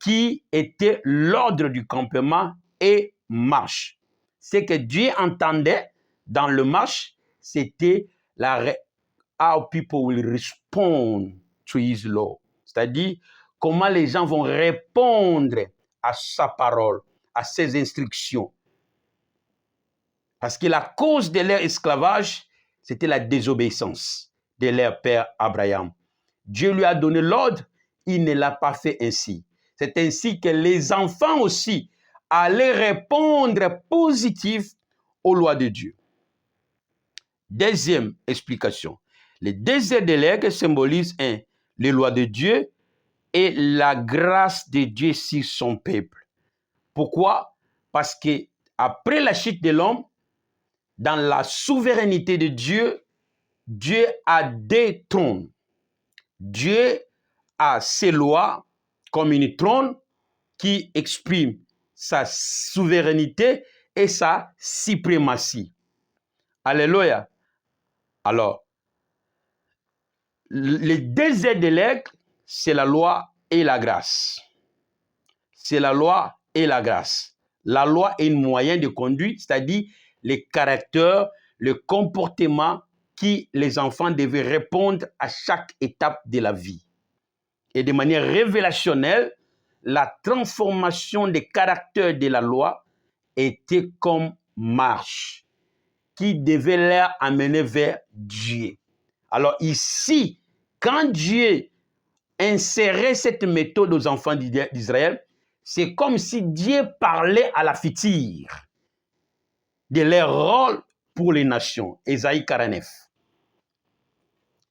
qui était l'ordre du campement et marche. Ce que Dieu entendait dans le marche, c'était how people will respond to his law. C'est-à-dire comment les gens vont répondre à sa parole, à ses instructions. Parce que la cause de leur esclavage, c'était la désobéissance de leur père Abraham. Dieu lui a donné l'ordre, il ne l'a pas fait ainsi. C'est ainsi que les enfants aussi allaient répondre positif aux lois de Dieu. Deuxième explication. Les deux ailes de l'aigle symbolisent les lois de Dieu et la grâce de Dieu sur son peuple. Pourquoi? Parce que après la chute de l'homme, dans la souveraineté de Dieu, Dieu a deux trônes. Dieu a ses lois comme une trône qui exprime sa souveraineté et sa suprématie. Alléluia. Alors, les deux ailes de l'aigle, c'est la loi et la grâce. C'est la loi et la grâce. La loi est un moyen de conduite, c'est-à-dire les caractères, le comportement qui les enfants devaient répondre à chaque étape de la vie. Et de manière révélationnelle, la transformation des caractères de la loi était comme marche qui devait les amener vers Dieu. Alors ici, quand Dieu insérait cette méthode aux enfants d'Israël, c'est comme si Dieu parlait à la future de leur rôle pour les nations. Ésaïe 49.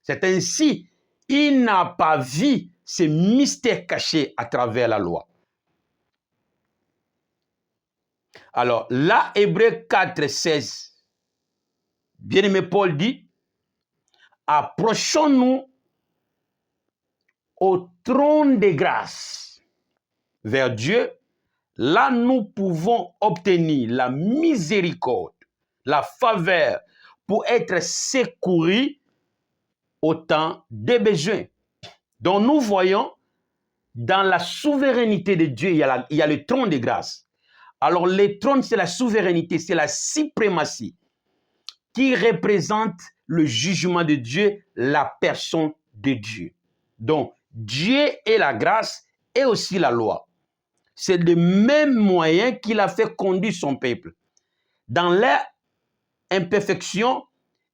C'est ainsi, il n'a pas vu ces mystères cachés à travers la loi. Alors là, Hébreux 4, 16, bien-aimé Paul dit, approchons-nous au trône de grâce vers Dieu. Là, nous pouvons obtenir la miséricorde, la faveur pour être secourus au temps des besoins. Donc nous voyons dans la souveraineté de Dieu, il y a le trône de grâce. Alors le trône, c'est la souveraineté, c'est la suprématie qui représente le jugement de Dieu, la personne de Dieu. Donc Dieu est la grâce et aussi la loi. C'est le même moyen qu'il a fait conduire son peuple. Dans leur imperfection,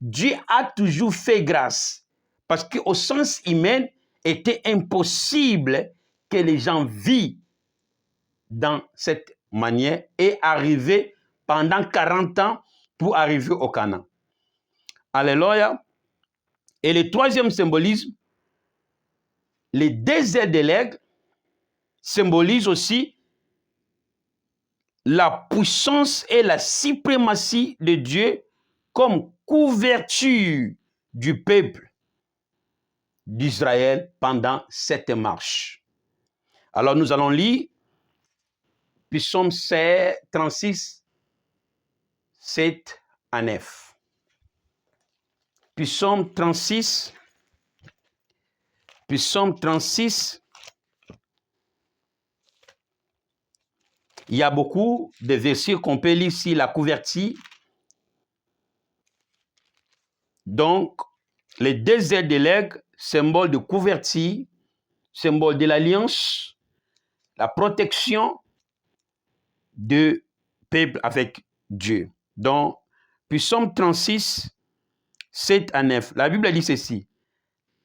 Dieu a toujours fait grâce. Parce qu'au sens humain, il était impossible que les gens vivent dans cette manière et arriver pendant 40 ans pour arriver au Canaan. Alléluia. Et le troisième symbolisme, les deux ailes de l'aigle symbolisent aussi la puissance et la suprématie de Dieu comme couverture du peuple d'Israël pendant cette marche. Alors nous allons lire Psaume 36, 7 à 9. Psaume 36, il y a beaucoup de versets qu'on peut lire ici, la couverture. Donc, les deux ailes de l'aigle, symbole de couverture, symbole de l'alliance, la protection du peuple avec Dieu. Donc, Psaume 36, 7 à 9, la Bible dit ceci.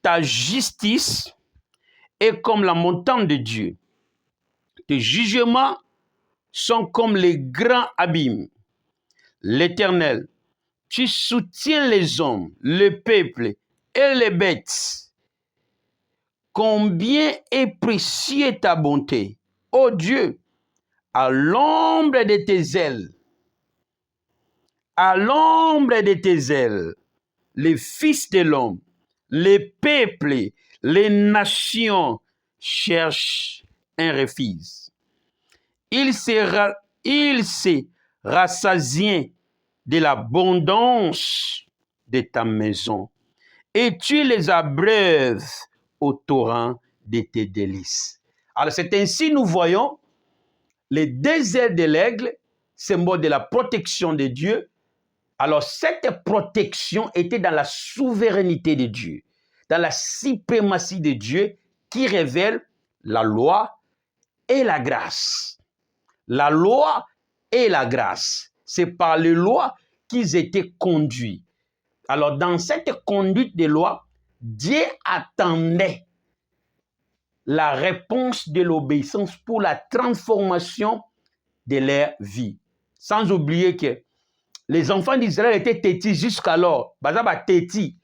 Ta justice est comme la montagne de Dieu. Tes jugements sont comme les grands abîmes. L'Éternel, tu soutiens les hommes, le peuple et les bêtes. Combien est précieux ta bonté, ô Dieu, à l'ombre de tes ailes. À l'ombre de tes ailes, les fils de l'homme, les peuples, les nations cherche un refuge. Il se rassasient de l'abondance de ta maison et tu les abreuves au torrent de tes délices. Alors c'est ainsi nous voyons les deux ailes de l'aigle, symbole de la protection de Dieu. Alors cette protection était dans la souveraineté de Dieu, dans la suprématie de Dieu qui révèle la loi et la grâce. La loi et la grâce, c'est par les lois qu'ils étaient conduits. Alors dans cette conduite des lois, Dieu attendait la réponse de l'obéissance pour la transformation de leur vie. Sans oublier que les enfants d'Israël étaient têtis jusqu'alors. Bazaba têtis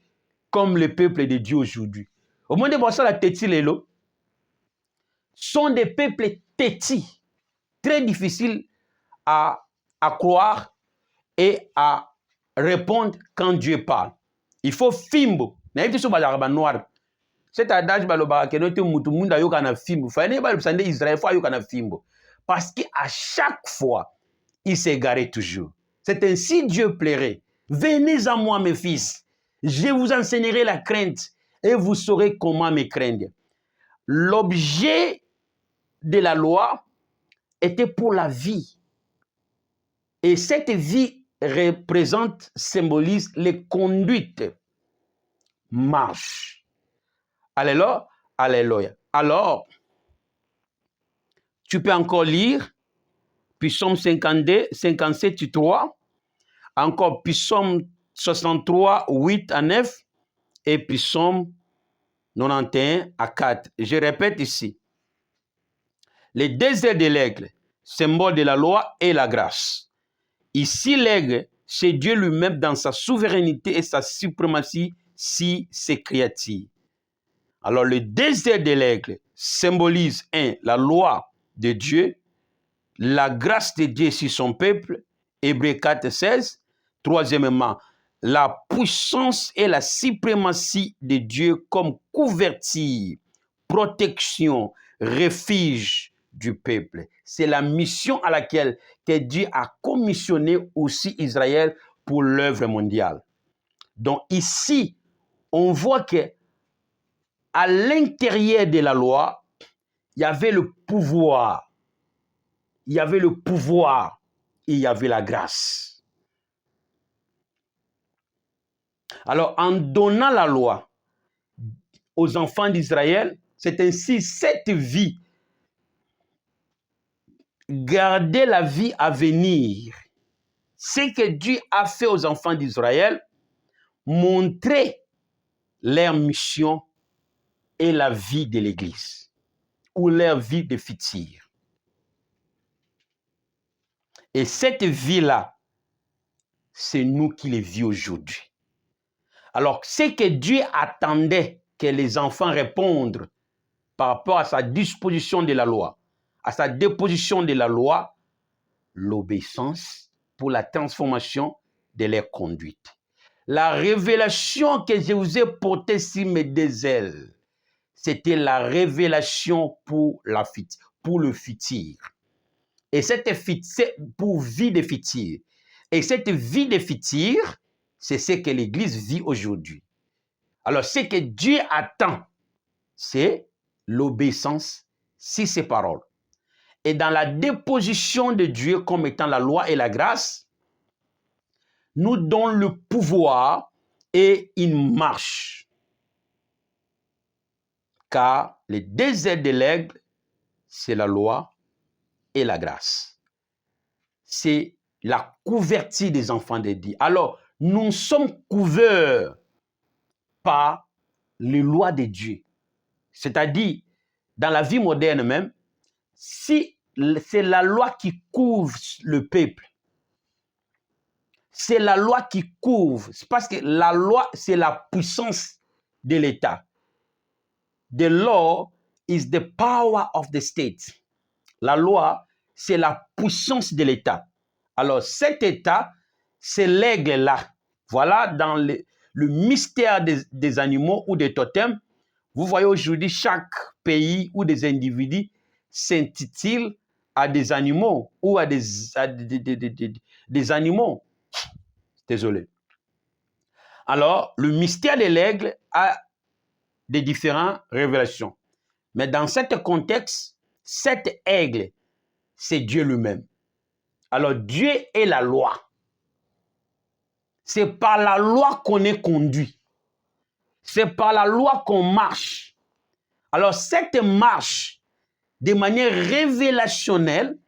comme le peuple de Dieu aujourd'hui. Au moins de voir ça, la têtis, les lots sont des peuples têtis, très difficiles à croire et à répondre quand Dieu parle. Il faut fimbo. Cet adage parce qu'à chaque fois, il s'égarait toujours. C'est ainsi Dieu plairait. Venez à moi, mes fils. Je vous enseignerai la crainte et vous saurez comment me craindre. L'objet de la loi était pour la vie. Et cette vie représente, symbolise les conduites. Marche. Alléluia. Alléluia. Alors, tu peux encore lire Psaume 52, 57, 3, encore Psaume 63, 8 à 9 et Psaume 91 à 4. Je répète ici. Les deux ailes de l'aigle, symbole de la loi et la grâce. Ici, l'aigle, c'est Dieu lui-même dans sa souveraineté et sa suprématie si ses créatures. Alors, le deux ailes de l'aigle symbolise, la loi de Dieu, la grâce de Dieu sur son peuple, Hébreux 4, 16. Troisièmement, la puissance et la suprématie de Dieu comme couverture, protection, refuge du peuple. C'est la mission à laquelle que Dieu a commissionné aussi Israël pour l'œuvre mondiale. Donc ici, on voit que à l'intérieur de la loi, il y avait le pouvoir. Il y avait le pouvoir et il y avait la grâce. Alors, en donnant la loi aux enfants d'Israël, c'est ainsi cette vie, garder la vie à venir. Ce que Dieu a fait aux enfants d'Israël, montrer leur mission et la vie de l'Église, ou leur vie de futur. Et cette vie-là, c'est nous qui les vivons aujourd'hui. Alors, ce que Dieu attendait que les enfants répondent par rapport à sa disposition de la loi, à sa déposition de la loi, l'obéissance pour la transformation de leur conduite. La révélation que je vous ai portée sur mes deux ailes, c'était la révélation pour le futur. Et cette pour vie de futur. Et cette vie de futur, c'est ce que l'Église vit aujourd'hui. Alors, ce que Dieu attend, c'est l'obéissance sur ses paroles. Et dans la déposition de Dieu comme étant la loi et la grâce, nous donnons le pouvoir et une marche. Car les deux ailes de l'aigle, c'est la loi et la grâce. C'est la couverture des enfants de Dieu. Alors, nous sommes couverts par les lois de Dieu. C'est-à-dire, dans la vie moderne même, si c'est la loi qui couvre le peuple, c'est la loi qui couvre, c'est parce que la loi, c'est la puissance de l'État. The law is the power of the state. La loi, c'est la puissance de l'État. Alors, cet État, c'est l'aigle-là. Voilà, dans le mystère des animaux ou des totems, vous voyez aujourd'hui, chaque pays ou des individus s'intitulent à des animaux ou à des animaux. Désolé. Alors, le mystère de l'aigle a des différentes révélations. Mais dans ce contexte, cet aigle, c'est Dieu lui-même. Alors, Dieu est la loi. C'est par la loi qu'on est conduit. C'est par la loi qu'on marche. Alors, cette marche, de manière révélationnelle,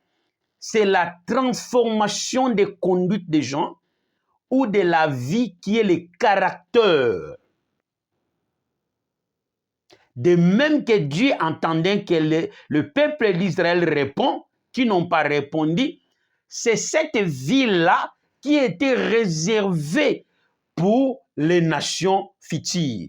c'est la transformation des conduites des gens ou de la vie qui est le caractère. De même que Dieu entendait que le peuple d'Israël répond, qui n'ont pas répondu, c'est cette vie-là qui était réservée pour les nations futures.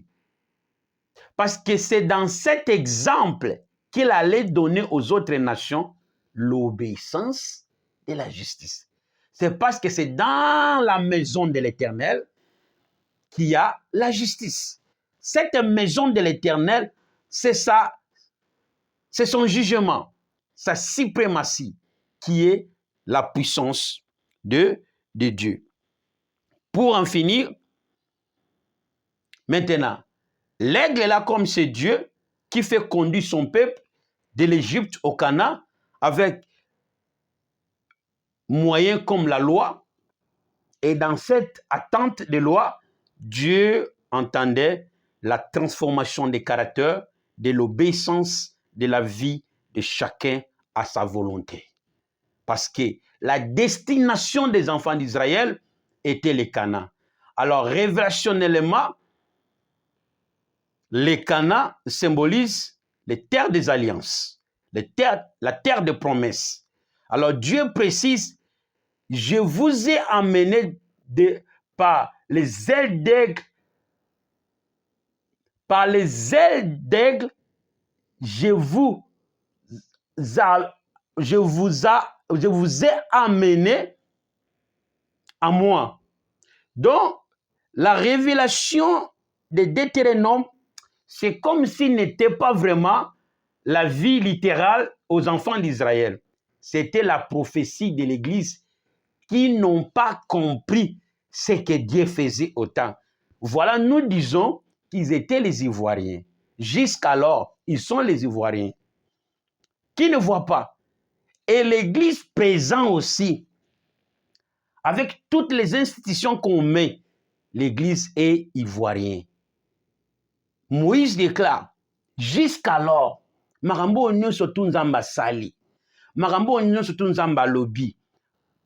Parce que c'est dans cet exemple qu'il allait donner aux autres nations l'obéissance et la justice. C'est parce que c'est dans la maison de l'Éternel qu'il y a la justice. Cette maison de l'Éternel, c'est ça, c'est son jugement, sa suprématie, qui est la puissance de Dieu. Pour en finir, maintenant, l'aigle est là comme c'est Dieu qui fait conduire son peuple de l'Égypte au Canaan avec moyens comme la loi. Et dans cette attente de loi, Dieu entendait la transformation des caractères, de l'obéissance de la vie de chacun à sa volonté. Parce que la destination des enfants d'Israël était le Canaan. Alors, révélationnellement, le Canaan symbolise les terres des alliances, la terre de promesses. Alors, Dieu précise, je vous ai amené par les ailes d'aigle, je vous ai amené à moi. Donc, la révélation de Deutéronome, c'est comme s'il n'était pas vraiment la vie littérale aux enfants d'Israël. C'était la prophétie de l'Église qui n'ont pas compris ce que Dieu faisait autant. Voilà, nous disons qu'ils étaient les Ivoiriens. Jusqu'alors, ils sont les Ivoiriens. Qui ne voient pas. Et l'Église présente aussi, avec toutes les institutions qu'on met, l'Église est ivoirienne. Moïse déclare, jusqu'alors, makambo nyonso tu nzamba sali, makambo nyonso tu nzamba lobi,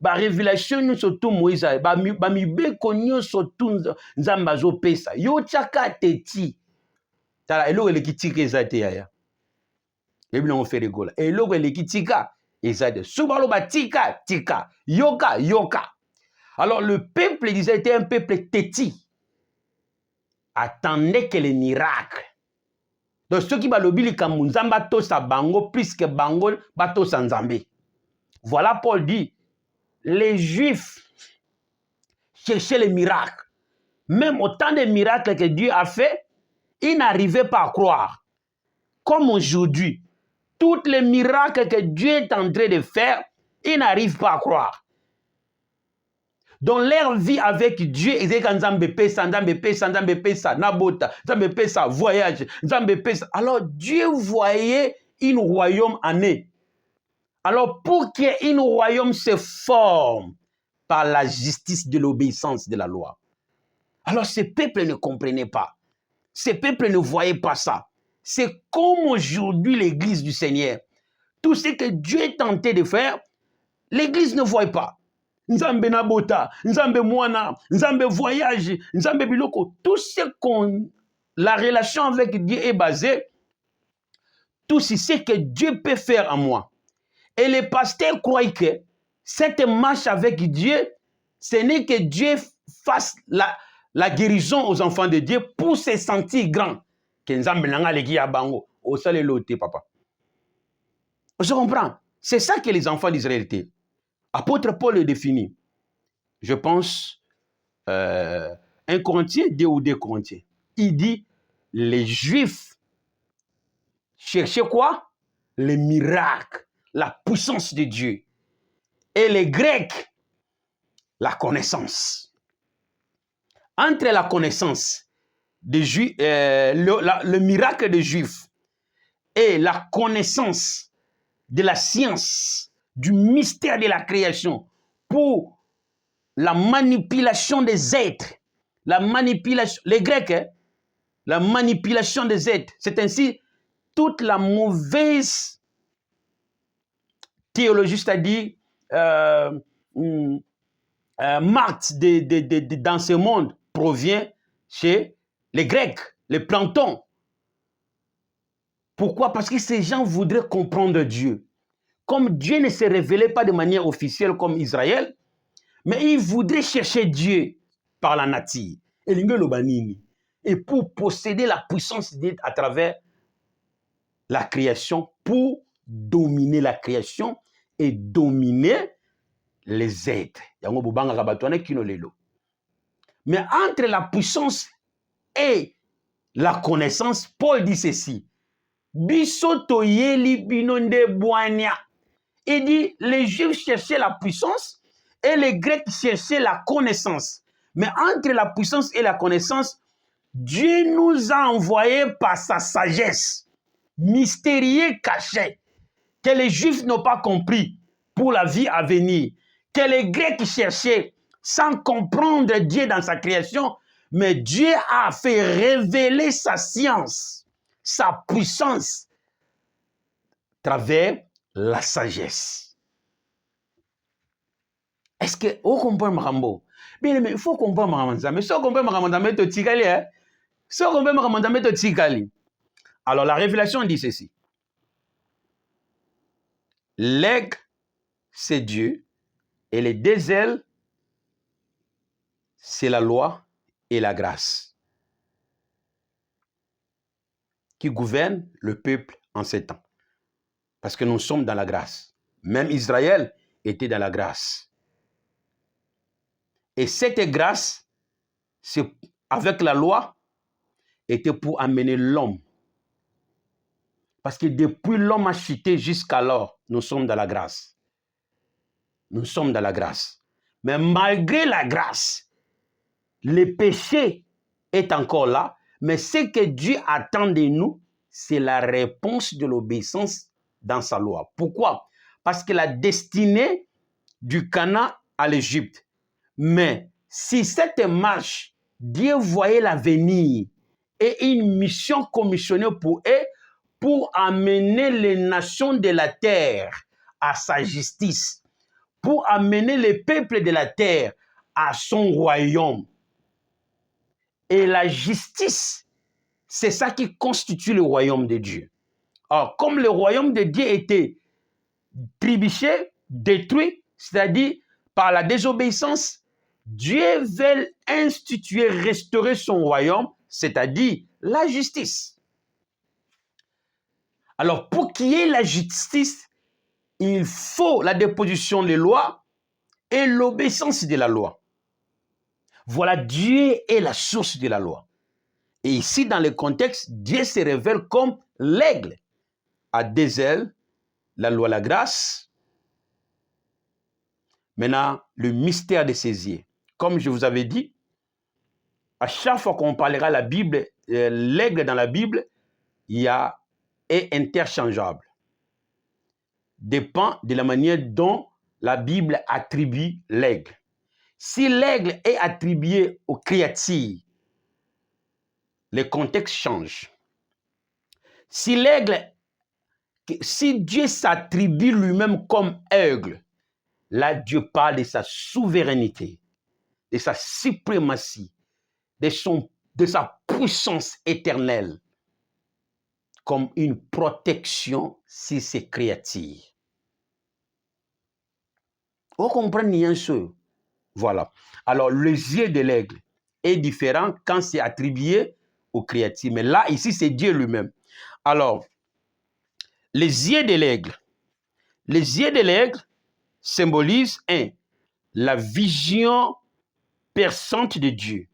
ba révélation nyonso tu Moïse, ba mibeko nyonso tu nzamba zo pesa, yo tchaka teti. Tala eloko elekitika ezate yaya. Ebile on fait rigola. Eloko elekitika ezate. Subalo ba tika tika, yoka yoka. Alors le peuple d'Israël était un peuple têtu. Attendait que les miracles. Donc ceux qui balobi likambo nzamba to sa bango plus que bango bato sa nzambe. Voilà Paul dit, les Juifs cherchaient les miracles. Même autant de miracles que Dieu a fait, ils n'arrivaient pas à croire. Comme aujourd'hui, tous les miracles que Dieu est en train de faire, ils n'arrivent pas à croire. Dans leur vie avec Dieu, ils étaient Nzambe pesa, nabota, Nzambe pesa, voyage, Nzambe pesa. Alors Dieu voyait un royaume en eux. Alors pour qu'un royaume se forme par la justice de l'obéissance de la loi. Alors ces peuples ne comprenaient pas. Ces peuples ne voyaient pas ça. C'est comme aujourd'hui l'Église du Seigneur. Tout ce que Dieu est tenté de faire, l'Église ne voit pas. Nzambe nabota, Nzambe mwana, Nzambe voyage, Nzambe biloko. Tout ce qu'on... La relation avec Dieu est basée, tout ce que Dieu peut faire en moi. Et les pasteurs croient que cette marche avec Dieu, ce n'est que Dieu fasse la guérison aux enfants de Dieu pour se sentir grand. Que Nzambe nanga leki ya bango, osale lote papa. Je comprends. C'est ça que les enfants d'Israël étaient. Apôtre Paul le définit. Je pense, 1 Corinthiens, 2 ou 2 Corinthiens. Il dit, les Juifs cherchaient quoi? Les miracles, la puissance de Dieu. Et les Grecs, la connaissance. Entre la connaissance des Juifs, le miracle des Juifs et la connaissance de la science, du mystère de la création pour la manipulation des êtres, la manipulation, les Grecs, hein, la manipulation des êtres. C'est ainsi toute la mauvaise théologie, c'est-à-dire Marx dans ce monde provient chez les Grecs, les Platons. Pourquoi? Parce que ces gens voudraient comprendre Dieu. Comme Dieu ne se révélait pas de manière officielle comme Israël, mais ils voudraient chercher Dieu par la nature. Et pour posséder la puissance de Dieu à travers la création, pour dominer la création et dominer les êtres. Mais entre la puissance et la connaissance, Paul dit ceci. Il dit, les Juifs cherchaient la puissance et les Grecs cherchaient la connaissance. Mais entre la puissance et la connaissance, Dieu nous a envoyé par sa sagesse, mystérieux, caché, que les Juifs n'ont pas compris pour la vie à venir, que les Grecs cherchaient sans comprendre Dieu dans sa création, mais Dieu a fait révéler sa science, sa puissance, à travers la sagesse. Est-ce que vous comprenez Marambo? Bien, mais il faut comprendre Marambo. Mais si vous comprenez Marambo, to tikali, hein? Si vous comprenez Marambo, to tikali. Alors la révélation dit ceci. L'aigle, c'est Dieu, et les deux ailes, c'est la loi et la grâce qui gouvernent le peuple en ces temps. Parce que nous sommes dans la grâce. Même Israël était dans la grâce. Et cette grâce, avec la loi, était pour amener l'homme. Parce que depuis l'homme a chuté jusqu'alors, nous sommes dans la grâce. Nous sommes dans la grâce. Mais malgré la grâce, le péché est encore là. Mais ce que Dieu attend de nous, c'est la réponse de l'obéissance dans sa loi. Pourquoi? Parce que la destinée du Canaan à l'Égypte. Mais si cette marche, Dieu voyait l'avenir et une mission commissionnée pour eux, pour amener les nations de la terre à sa justice, pour amener les peuples de la terre à son royaume. Et la justice, c'est ça qui constitue le royaume de Dieu. Alors, comme le royaume de Dieu était trébuché, détruit, c'est-à-dire par la désobéissance, Dieu veut instituer, restaurer son royaume, c'est-à-dire la justice. Alors, pour qu'il y ait la justice, il faut la déposition des lois et l'obéissance de la loi. Voilà, Dieu est la source de la loi. Et ici, dans le contexte, Dieu se révèle comme l'aigle à deux ailes, la loi, la grâce. Maintenant, le mystère de ses yeux. Comme je vous avais dit, à chaque fois qu'on parlera la Bible, l'aigle dans la Bible, est interchangeable. Dépend de la manière dont la Bible attribue l'aigle. Si l'aigle est attribué aux créatures, le contexte change. Si Dieu s'attribue lui-même comme aigle, là Dieu parle de sa souveraineté, de sa suprématie, de sa puissance éternelle, comme une protection sur ses créatures. Vous comprenez un peu? Voilà. Alors, le yeux de l'aigle est différent quand c'est attribué aux créatures. Mais là, ici, c'est Dieu lui-même. Alors, les yeux de l'aigle symbolisent la vision perçante de Dieu.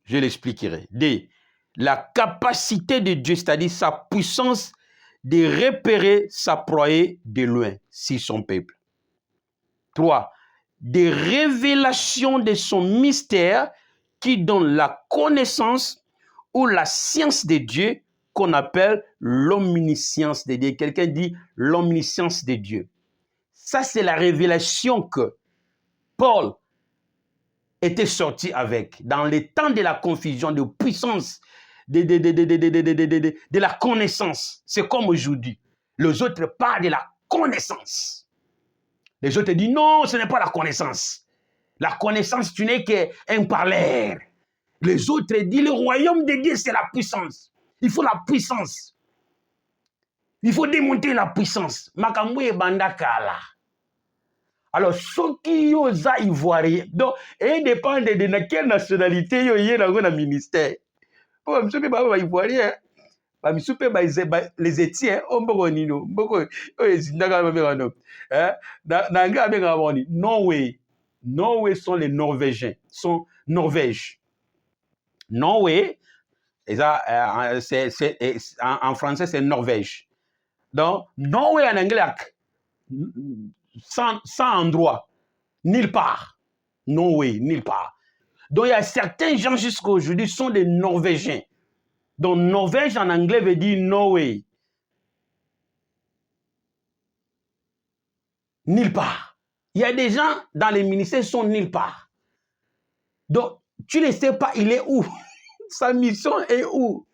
Je l'expliquerai. 2. la capacité de Dieu, c'est-à-dire sa puissance de repérer sa proie de loin sur son peuple. 3. Des révélations de son mystère qui donne la connaissance ou la science de Dieu qu'on appelle l'omniscience de Dieu. Quelqu'un dit l'omniscience de Dieu. Ça, c'est la révélation que Paul était sorti avec dans les temps de la confusion, de puissance, de la connaissance. C'est comme aujourd'hui. Les autres parlent de la connaissance. Les autres disent non, ce n'est pas la connaissance. La connaissance, tu n'es qu'un parleur. Les autres disent le royaume de Dieu, c'est la puissance. Il faut la puissance. Il faut démonter la puissance. Makamwe bandakala. Alors, ceux qui osent ivoirien, donc, et dépend de quelle nationalité ils ont dans le ministère. Oh, je ne sais pas ivoirien. Les Étiens, Norway sont les Norvégiens, sont Norvège. Norway, en français, c'est Norvège. Donc, Norway en anglais, sans endroit, nulle part. Norway, nulle part. Donc, il y a certains gens jusqu'à aujourd'hui sont des Norvégiens. Donc, Norvège en anglais veut dire Norway. Nulle part. Il y a des gens dans les ministères qui sont nulle part. Donc, tu ne sais pas, il est où? Sa mission est où?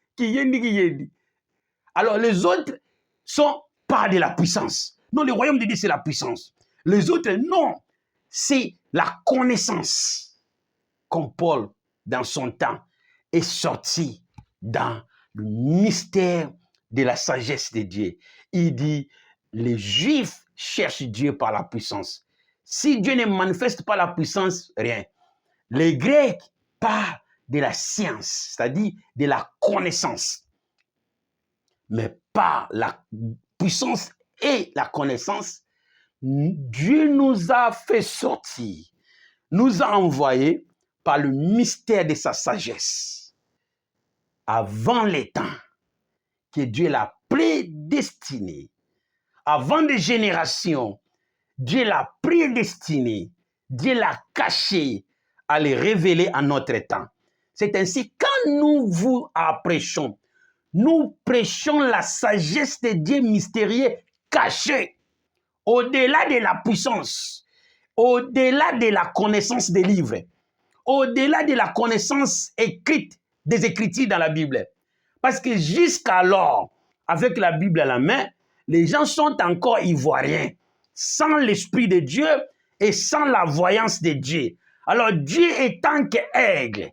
Alors, les autres sont pas de la puissance. Non, le royaume de Dieu, c'est la puissance. Les autres, non. C'est la connaissance. Comme Paul, dans son temps, est sorti dans le mystère de la sagesse de Dieu. Il dit, les Juifs cherchent Dieu par la puissance. Si Dieu ne manifeste pas la puissance, rien. Les Grecs parlent de la science, c'est-à-dire de la connaissance. Mais par la puissance et la connaissance, Dieu nous a fait sortir, nous a envoyés par le mystère de sa sagesse. Avant les temps que Dieu l'a prédestiné, avant des générations, Dieu l'a prédestiné, Dieu l'a caché à les révéler à notre temps. C'est ainsi, quand nous vous prêchons, nous prêchons la sagesse de Dieu mystérieux caché, au-delà de la puissance, au-delà de la connaissance des livres, au-delà de la connaissance écrite des Écritures dans la Bible. Parce que jusqu'alors, avec la Bible à la main, les gens sont encore ivoiriens, sans l'Esprit de Dieu et sans la voyance de Dieu. Alors Dieu étant qu'aigle,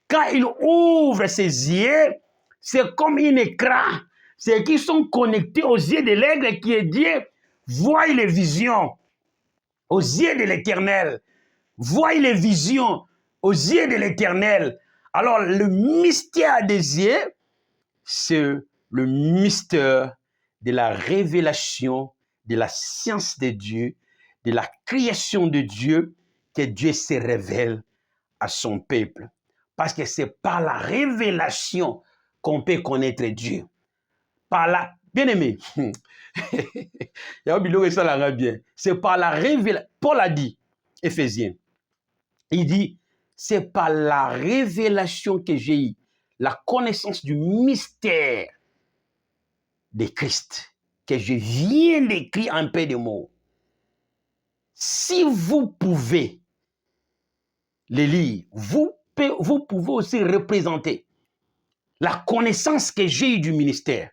quand il ouvre ses yeux, c'est comme un écran. Ceux qui sont connectés aux yeux de l'aigle qui est Dieu, voient les visions aux yeux de l'Éternel. Voient les visions aux yeux de l'Éternel. Alors le mystère des yeux, c'est le mystère de la révélation de la science de Dieu, de la création de Dieu, que Dieu se révèle à son peuple. Parce que c'est par la révélation qu'on peut connaître Dieu. Par la... Bien-aimé, c'est par la révélation. Paul a dit, Éphésiens, il dit, c'est par la révélation que j'ai eu, la connaissance du mystère de Christ, que je viens d'écrire en peu de mots. Si vous pouvez les lire, vous pouvez aussi représenter la connaissance que j'ai eue du ministère,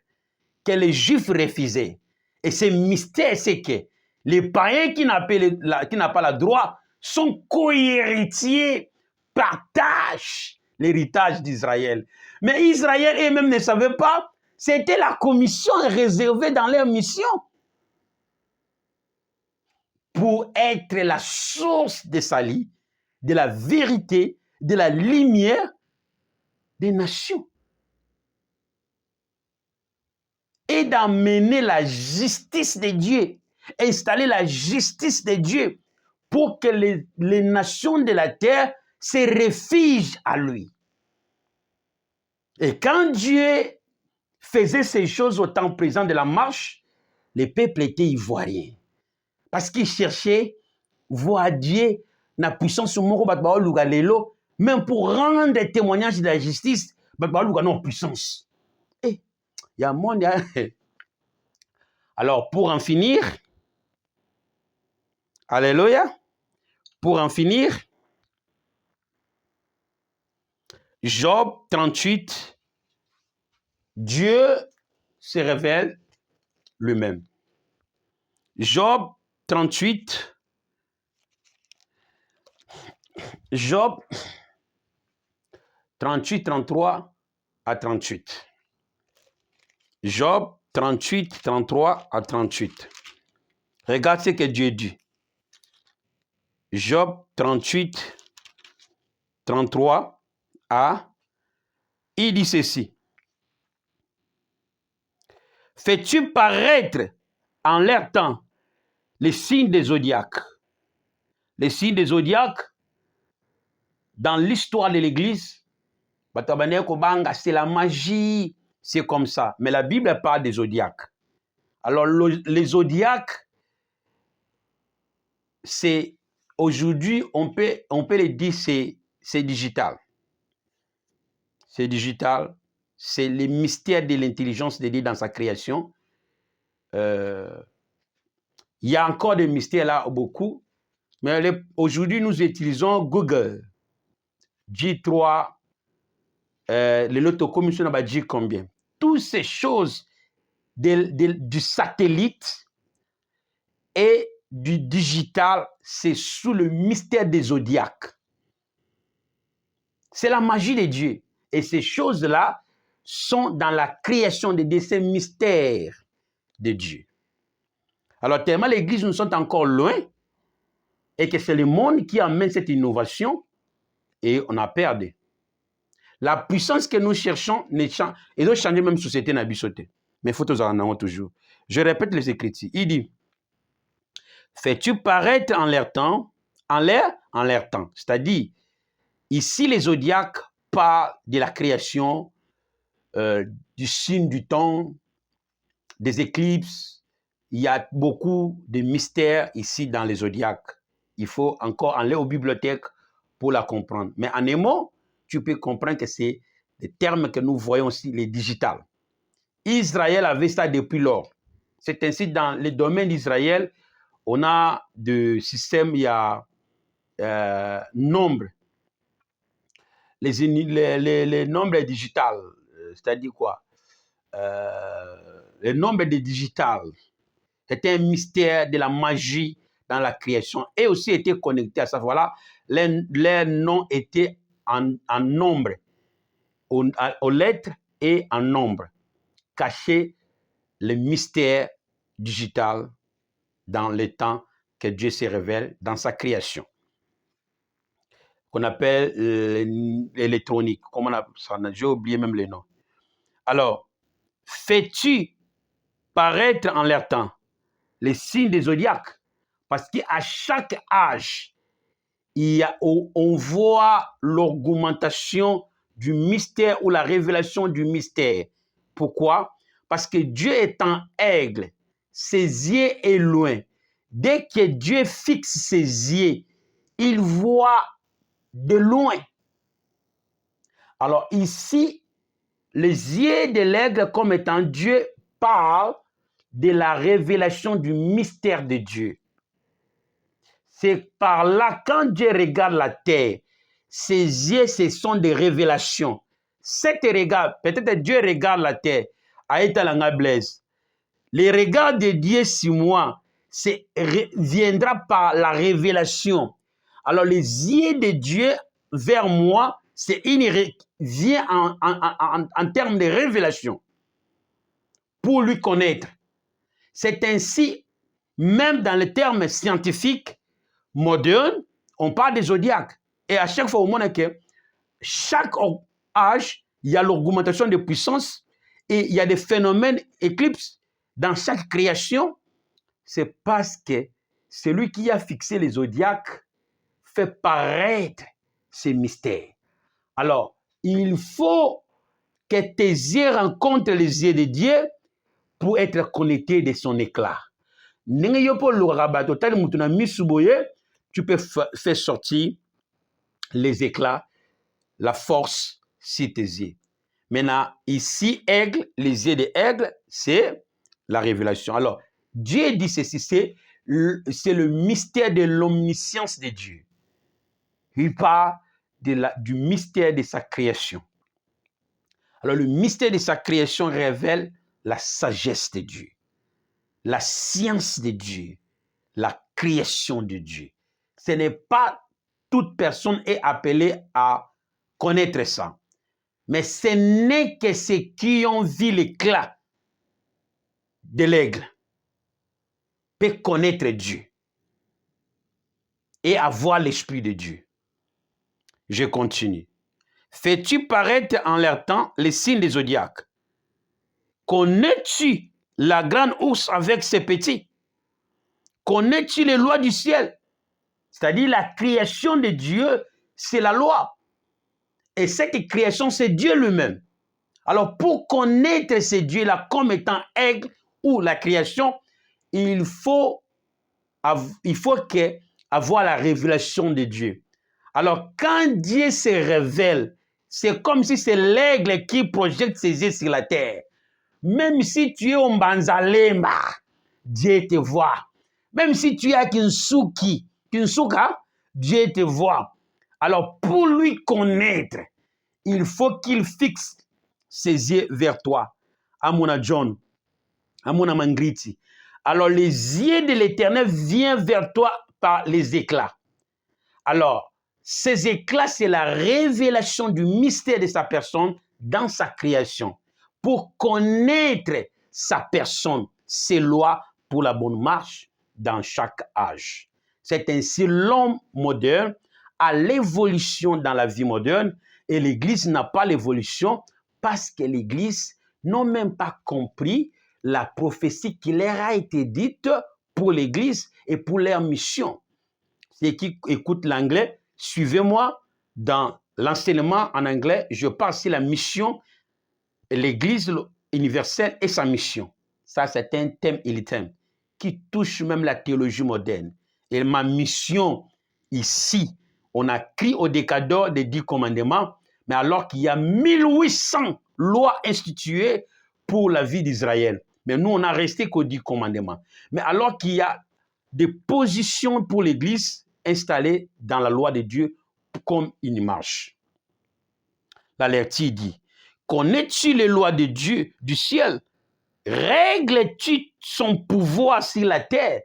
que les Juifs refusaient. Et ce mystère, c'est que les païens qui n'ont pas le droit sont co-héritiers, partagent l'héritage d'Israël. Mais Israël eux-mêmes ne savaient pas, c'était la commission réservée dans leur mission pour être la source de salut, de la vérité, de la lumière des nations. Et d'amener la justice de Dieu, installer la justice de Dieu pour que les nations de la terre se réfugient à lui. Et quand Dieu faisait ces choses au temps présent de la marche, les peuples étaient ivoiriens. Parce qu'ils cherchaient voir Dieu na puissance moko bat ba luga lelo, même pour rendre témoignage de la justice, bat ba luga non puissance. Eh, il y a monde. Alors pour en finir, alléluia, pour en finir, Job 38, Dieu se révèle lui-même. Job 38, Job 38, 33 à 38. Job 38, 33 à 38. Regarde ce que Dieu dit. Job 38, 33 à... Il dit ceci. Fais-tu paraître en leur temps les signes des zodiaques? Les signes des zodiaques, dans l'histoire de l'Église, c'est la magie, c'est comme ça. Mais la Bible parle des zodiaques. Alors, les zodiaques, c'est aujourd'hui, on peut les dire, c'est digital. C'est digital. C'est les mystères de l'intelligence de Dieu dans sa création. Il y a encore des mystères là, beaucoup. Mais aujourd'hui, nous utilisons Google. J3, l'autocommission n'a pas dit combien. Toutes ces choses du satellite et du digital, c'est sous le mystère des zodiaques. C'est la magie de Dieu. Et ces choses-là sont dans la création de ces mystères de Dieu. Alors, tellement l'Église nous sont encore loin et que c'est le monde qui amène cette innovation et on a perdu. La puissance que nous cherchons, et doit changer même société n'a bisoté. Mais il faut toujours. Je répète les Écritures. Il dit, fais-tu paraître en leur temps, en leur temps. C'est-à-dire, ici les zodiaques parlent de la création, du signe du temps, des éclipses. Il y a beaucoup de mystères ici dans les zodiaques. Il faut encore aller aux bibliothèques pour la comprendre. Mais en un mot, tu peux comprendre que c'est des termes que nous voyons aussi, les digitales. Israël avait ça depuis lors. C'est ainsi dans les domaines d'Israël, on a des systèmes, il y a nombre. Les nombres digitales, c'est-à-dire quoi? Le nombre de digitales, c'était un mystère de la magie dans la création et aussi était connecté à ça. Voilà, les noms étaient en nombre, aux lettres et en nombre, cacher le mystère digital dans le temps que Dieu se révèle dans sa création, qu'on appelle l'électronique. Comment on appelle ça? J'ai oublié même les noms. Alors, fais-tu paraître en leur temps les signes des zodiaques? Parce qu'à chaque âge, on voit l'augmentation du mystère ou la révélation du mystère. Pourquoi? Parce que Dieu étant aigle, ses yeux est loin. Dès que Dieu fixe ses yeux, il voit de loin. Alors ici, les yeux de l'aigle comme étant Dieu parlent de la révélation du mystère de Dieu. C'est par là, quand Dieu regarde la terre, ses yeux, ce sont des révélations. Cet regard, peut-être Dieu regarde la terre, Aïtalanga Blaise. Le regard de Dieu sur moi viendra par la révélation. Alors les yeux de Dieu vers moi, vient en termes de révélation pour lui connaître. C'est ainsi, même dans les termes scientifiques modernes, on parle des zodiaques. Et à chaque fois, on montre que chaque âge, il y a l'augmentation de puissance et il y a des phénomènes éclipses dans chaque création. C'est parce que celui qui a fixé les zodiaques fait paraître ces mystères. Alors, il faut que tes yeux rencontrent les yeux de Dieu pour être connectés de son éclat. Tu peux faire sortir les éclats, la force sur tes yeux. Maintenant, ici, aigle, les yeux de aigle, c'est la révélation. Alors, Dieu dit ceci, c'est le mystère de l'omniscience de Dieu. Il parle du mystère de sa création. Alors, le mystère de sa création révèle la sagesse de Dieu, la science de Dieu, la création de Dieu. Ce n'est pas toute personne est appelée à connaître ça. Mais ce n'est que ceux qui ont vu l'éclat de l'aigle peuvent connaître Dieu et avoir l'Esprit de Dieu. Je continue. Fais-tu paraître en leur temps les signes des zodiaques? Connais-tu la grande ours avec ses petits? Connais-tu les lois du ciel? C'est-à-dire la création de Dieu, c'est la loi. Et cette création, c'est Dieu lui-même. Alors, pour connaître ce Dieu-là comme étant aigle ou la création, il faut avoir la révélation de Dieu. Alors, quand Dieu se révèle, c'est comme si c'est l'aigle qui projette ses yeux sur la terre. Même si tu es au Mbanzalemba, Dieu te voit. Même si tu es à Kinsuka, Dieu te voit. Alors, pour lui connaître, il faut qu'il fixe ses yeux vers toi. Amona John, Amona Mangriti. Alors, les yeux de l'Éternel viennent vers toi par les éclats. Alors, ces éclats, c'est la révélation du mystère de sa personne dans sa création. Pour connaître sa personne, ses lois pour la bonne marche dans chaque âge. C'est ainsi l'homme moderne a l'évolution dans la vie moderne et l'Église n'a pas l'évolution parce que l'Église n'a même pas compris la prophétie qui leur a été dite pour l'Église et pour leur mission. Ceux qui écoutent l'anglais, suivez-moi dans l'enseignement en anglais. Je parle sur la mission, l'Église universelle et sa mission. Ça, c'est un thème élitaire qui touche même la théologie moderne. Et ma mission ici, on a crié au décadore des 10 commandements, mais alors qu'il y a 1800 lois instituées pour la vie d'Israël. Mais nous, on a resté qu'aux 10 commandements. Mais alors qu'il y a des positions pour l'Église installées dans la loi de Dieu comme une marche. L'Alerti dit, connais-tu les lois de Dieu du ciel? Règles-tu son pouvoir sur la terre?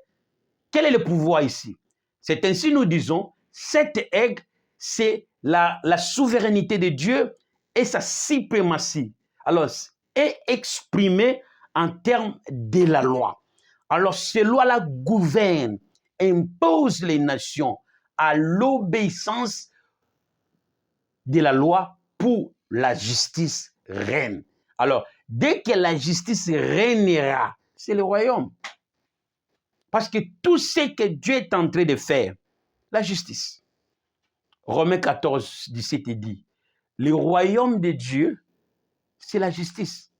Quel est le pouvoir ici? C'est ainsi nous disons, cette aigle, c'est la souveraineté de Dieu et sa suprématie. Alors, est exprimée en termes de la loi. Alors, ces lois-là gouvernent, imposent les nations à l'obéissance de la loi pour la justice règne. Alors, dès que la justice régnera, c'est le royaume. Parce que tout ce que Dieu est en train de faire, la justice. Romains 14, 17 dit, le royaume de Dieu, c'est la justice.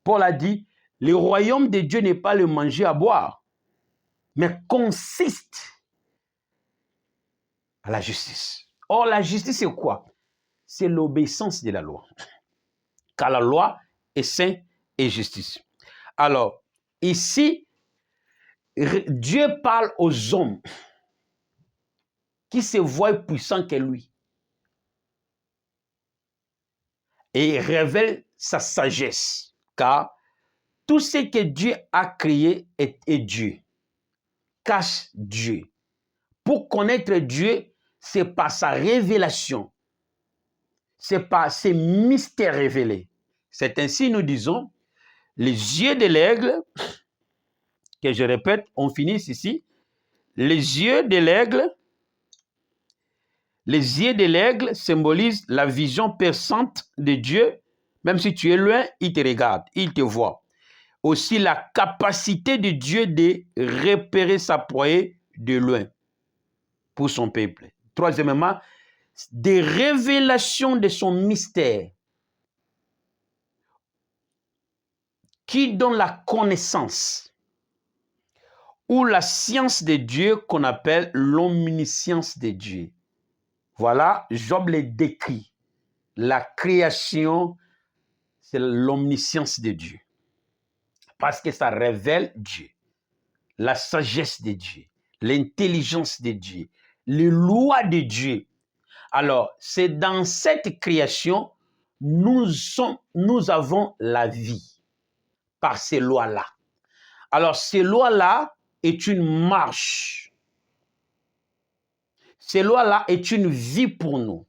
Paul a dit, le royaume de Dieu n'est pas le manger à boire, mais consiste à la justice. Or, la justice, c'est quoi? C'est l'obéissance de la loi. Car la loi est sainte et justice. Alors, ici, Dieu parle aux hommes qui se voient puissants que lui. Et il révèle sa sagesse. Car tout ce que Dieu a créé est Dieu. Cache Dieu. Pour connaître Dieu, c'est par sa révélation. C'est par ses mystères révélés. C'est ainsi, nous disons, les yeux de l'aigle, que je répète, on finit ici. Les yeux de l'aigle symbolisent la vision perçante de Dieu. Même si tu es loin, il te regarde, il te voit. Aussi la capacité de Dieu de repérer sa proie de loin pour son peuple. Troisièmement, des révélations de son mystère. qui donne la connaissance ou la science de Dieu qu'on appelle l'omniscience de Dieu. Voilà, Job les décrit. La création, c'est l'omniscience de Dieu. Parce que ça révèle Dieu, la sagesse de Dieu, l'intelligence de Dieu, les lois de Dieu. Alors, c'est dans cette création, nous avons la vie par ces lois-là. Alors, ces lois-là est une marche. Ces lois-là est une vie pour nous.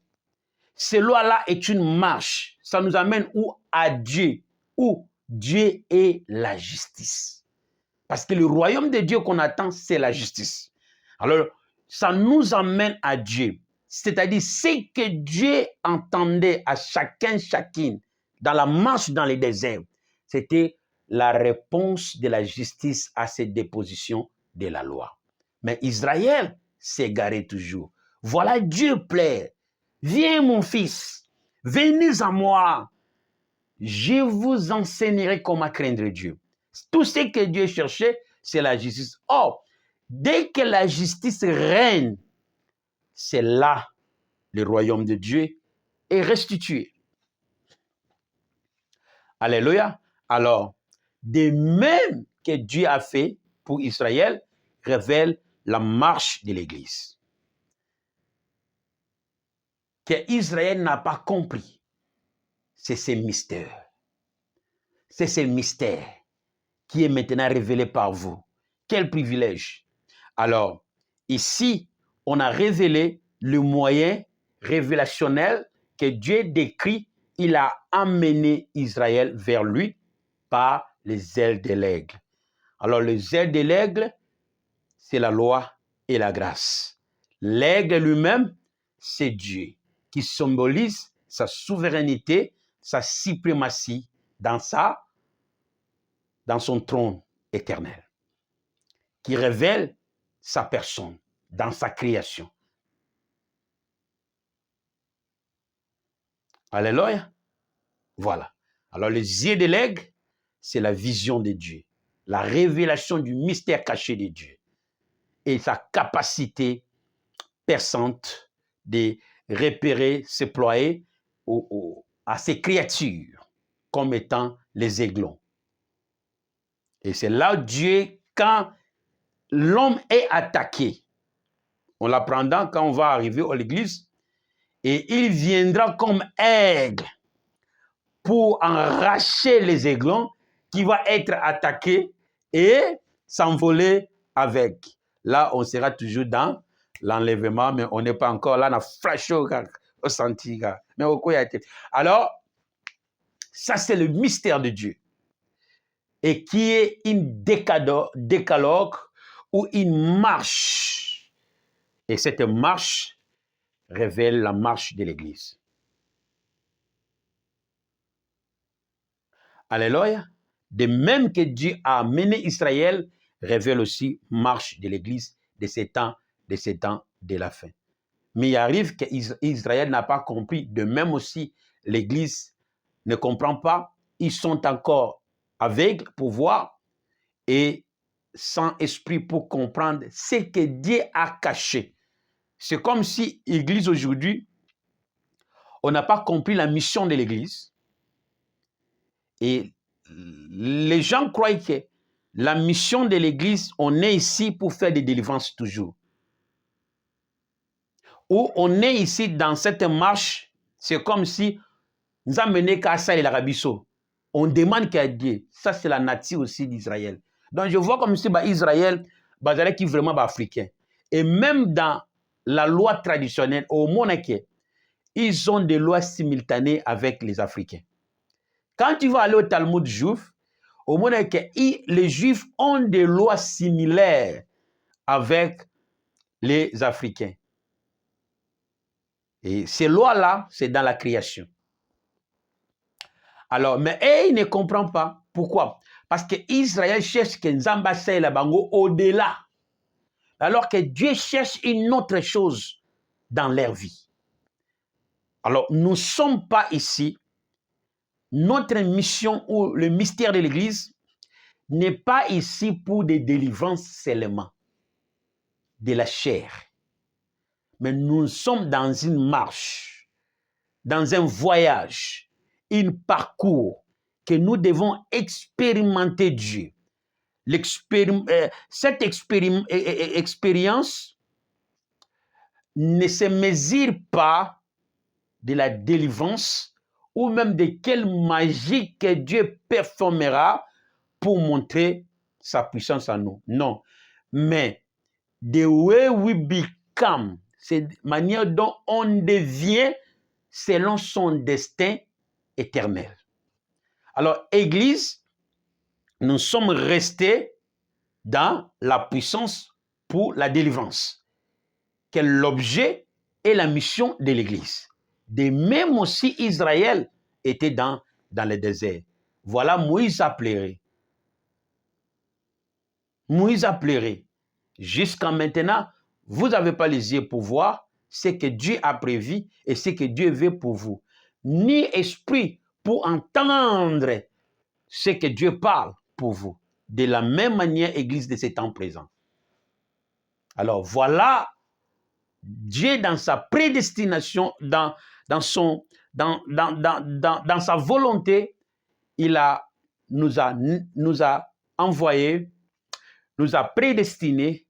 Ces lois-là est une marche. Ça nous amène où? À Dieu, où Dieu est la justice. Parce que le royaume de Dieu qu'on attend, c'est la justice. Alors, ça nous amène à Dieu. C'est-à-dire, ce que Dieu entendait à chacune, dans la marche dans les déserts, c'était la réponse de la justice à ces dépositions de la loi. Mais Israël s'égarait toujours. Voilà Dieu plaît. Viens mon fils, venez à moi. Je vous enseignerai comment craindre Dieu. Tout ce que Dieu cherchait, c'est la justice. Or, dès que la justice règne, c'est là le royaume de Dieu est restitué. Alléluia. Alors, de même que Dieu a fait pour Israël, révèle la marche de l'Église. Que Israël n'a pas compris, c'est ce mystère. C'est ce mystère qui est maintenant révélé par vous. Quel privilège! Alors, ici, on a révélé le moyen révélationnel que Dieu décrit. Il a amené Israël vers lui par les ailes de l'aigle. Alors, les ailes de l'aigle, c'est la loi et la grâce. L'aigle lui-même, c'est Dieu, qui symbolise sa souveraineté, sa suprématie dans son trône éternel, qui révèle sa personne dans sa création. Alléluia. Voilà. Alors les yeux de l'aigle, c'est la vision de Dieu, la révélation du mystère caché de Dieu et sa capacité perçante de repérer, se ployer à ses créatures comme étant les aiglons. Et c'est là Dieu, quand l'homme est attaqué, on l'apprendra quand on va arriver à l'église, et il viendra comme aigle pour enracher les aiglons qui va être attaqué et s'envoler avec. Là, on sera toujours dans l'enlèvement, mais on n'est pas encore là, on a flashé au senti. Mais au quoi il a été. Alors, ça c'est le mystère de Dieu. Et qui est une décalogue ou une marche. Et cette marche révèle la marche de l'Église. Alléluia. De même que Dieu a mené Israël, révèle aussi marche de l'Église de ces temps de la fin. Mais il arrive qu'Israël n'a pas compris. De même aussi, l'Église ne comprend pas. Ils sont encore aveugles pour voir et sans esprit pour comprendre ce que Dieu a caché. C'est comme si l'Église aujourd'hui, on n'a pas compris la mission de l'Église. Et les gens croient que la mission de l'Église, on est ici pour faire des délivrances toujours. Ou on est ici dans cette marche, c'est comme si nous amenons qu'à ça et l'Arabiso. On demande qu'à Dieu. Ça, c'est la nature aussi d'Israël. Donc, je vois comme si Israël, qui est vraiment africain. Et même dans la loi traditionnelle, au Monaco, ils ont des lois simultanées avec les Africains. Quand tu vas aller au Talmud juif, au Monaco, les Juifs ont des lois similaires avec les Africains. Et ces lois-là, c'est dans la création. Alors, mais il ne comprend pas. Pourquoi? Parce que Israël cherche que Nzamba seye la bango au-delà. Alors que Dieu cherche une autre chose dans leur vie. Alors, nous ne sommes pas ici. Notre mission ou le mystère de l'Église, n'est pas ici pour des délivrances seulement de la chair. Mais nous sommes dans une marche, dans un voyage, un parcours que nous devons expérimenter Dieu. Cette expérience ne se mesure pas de la délivrance ou même de quelle magie que Dieu performera pour montrer sa puissance en nous. Non. Mais the way we become, c'est la manière dont on devient selon son destin éternel. Alors, Église, nous sommes restés dans la puissance pour la délivrance. Quel est l'objet et la mission de l'Église. De même aussi, Israël était dans le désert. Voilà, Moïse a pleuré. Moïse a pleuré. Jusqu'à maintenant, vous n'avez pas les yeux pour voir ce que Dieu a prévu et ce que Dieu veut pour vous. Ni esprit pour entendre ce que Dieu parle pour vous. De la même manière, Église de ces temps présents. Alors voilà, Dieu dans sa prédestination, dans sa volonté, nous a envoyé, nous a prédestiné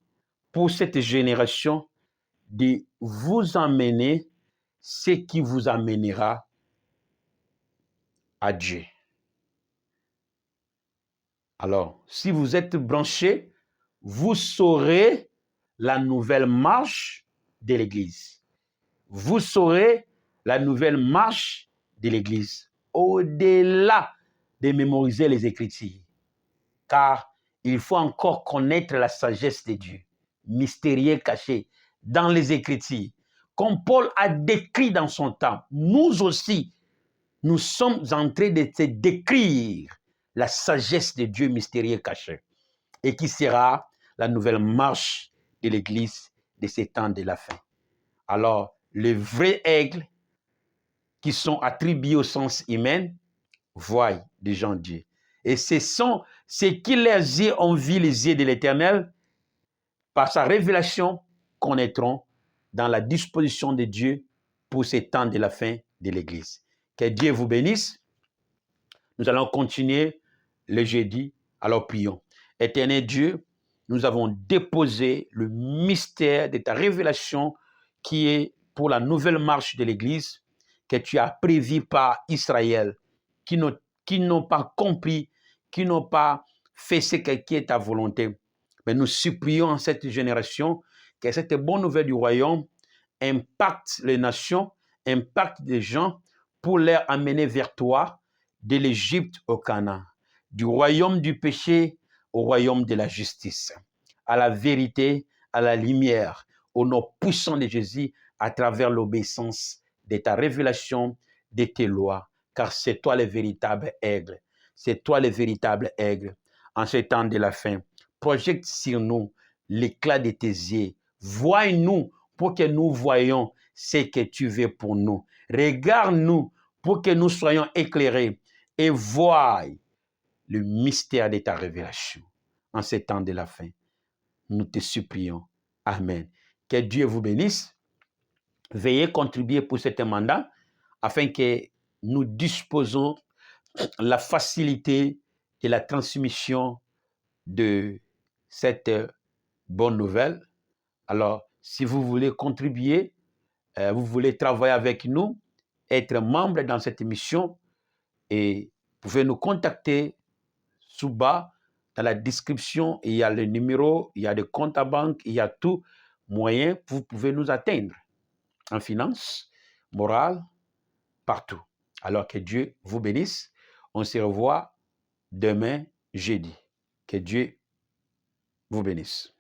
pour cette génération de vous emmener ce qui vous amènera à Dieu. Alors, si vous êtes branchés, vous saurez la nouvelle marche de l'Église. Vous saurez la nouvelle marche de l'Église. Au-delà de mémoriser les Écritures. Car il faut encore connaître la sagesse de Dieu, mystérieux caché dans les Écritures. Comme Paul a décrit dans son temps, nous aussi, nous sommes en train de te décrire la sagesse de Dieu mystérieux caché et qui sera la nouvelle marche de l'Église de ces temps de la fin. Alors, les vrais aigles qui sont attribués au sens humain voient des gens de Dieu. Et ce sont ceux qui les yeux ont vu les yeux de l'Éternel, par sa révélation, connaîtront dans la disposition de Dieu pour ces temps de la fin de l'Église. Que Dieu vous bénisse. Nous allons continuer le jeudi. Alors prions. Éternel Dieu, nous avons déposé le mystère de ta révélation qui est pour la nouvelle marche de l'Église que tu as prévue par Israël, qui n'ont pas compris, qui n'ont pas fait ce qui est ta volonté. Mais nous supplions en cette génération que cette bonne nouvelle du royaume impacte les nations, impacte les gens pour les amener vers toi, de l'Égypte au Canaan, du royaume du péché au royaume de la justice, à la vérité, à la lumière, au nom puissant de Jésus, à travers l'obéissance de ta révélation, de tes lois, car c'est toi le véritable aigle, c'est toi le véritable aigle. En ce temps de la fin, projette sur nous l'éclat de tes yeux, vois-nous pour que nous voyions ce que tu veux pour nous. Regarde-nous pour que nous soyons éclairés et voie le mystère de ta révélation. En ce temps de la fin, nous te supplions. Amen. Que Dieu vous bénisse. Veuillez contribuer pour cet mandat afin que nous disposons la facilité et la transmission de cette bonne nouvelle. Alors, si vous voulez contribuer, vous voulez travailler avec nous, être membre dans cette mission, et vous pouvez nous contacter sous bas. Dans la description, il y a le numéro, il y a des comptes à banque, il y a tout moyen, vous pouvez nous atteindre en finance, morale, partout. Alors que Dieu vous bénisse. On se revoit demain, jeudi. Que Dieu vous bénisse.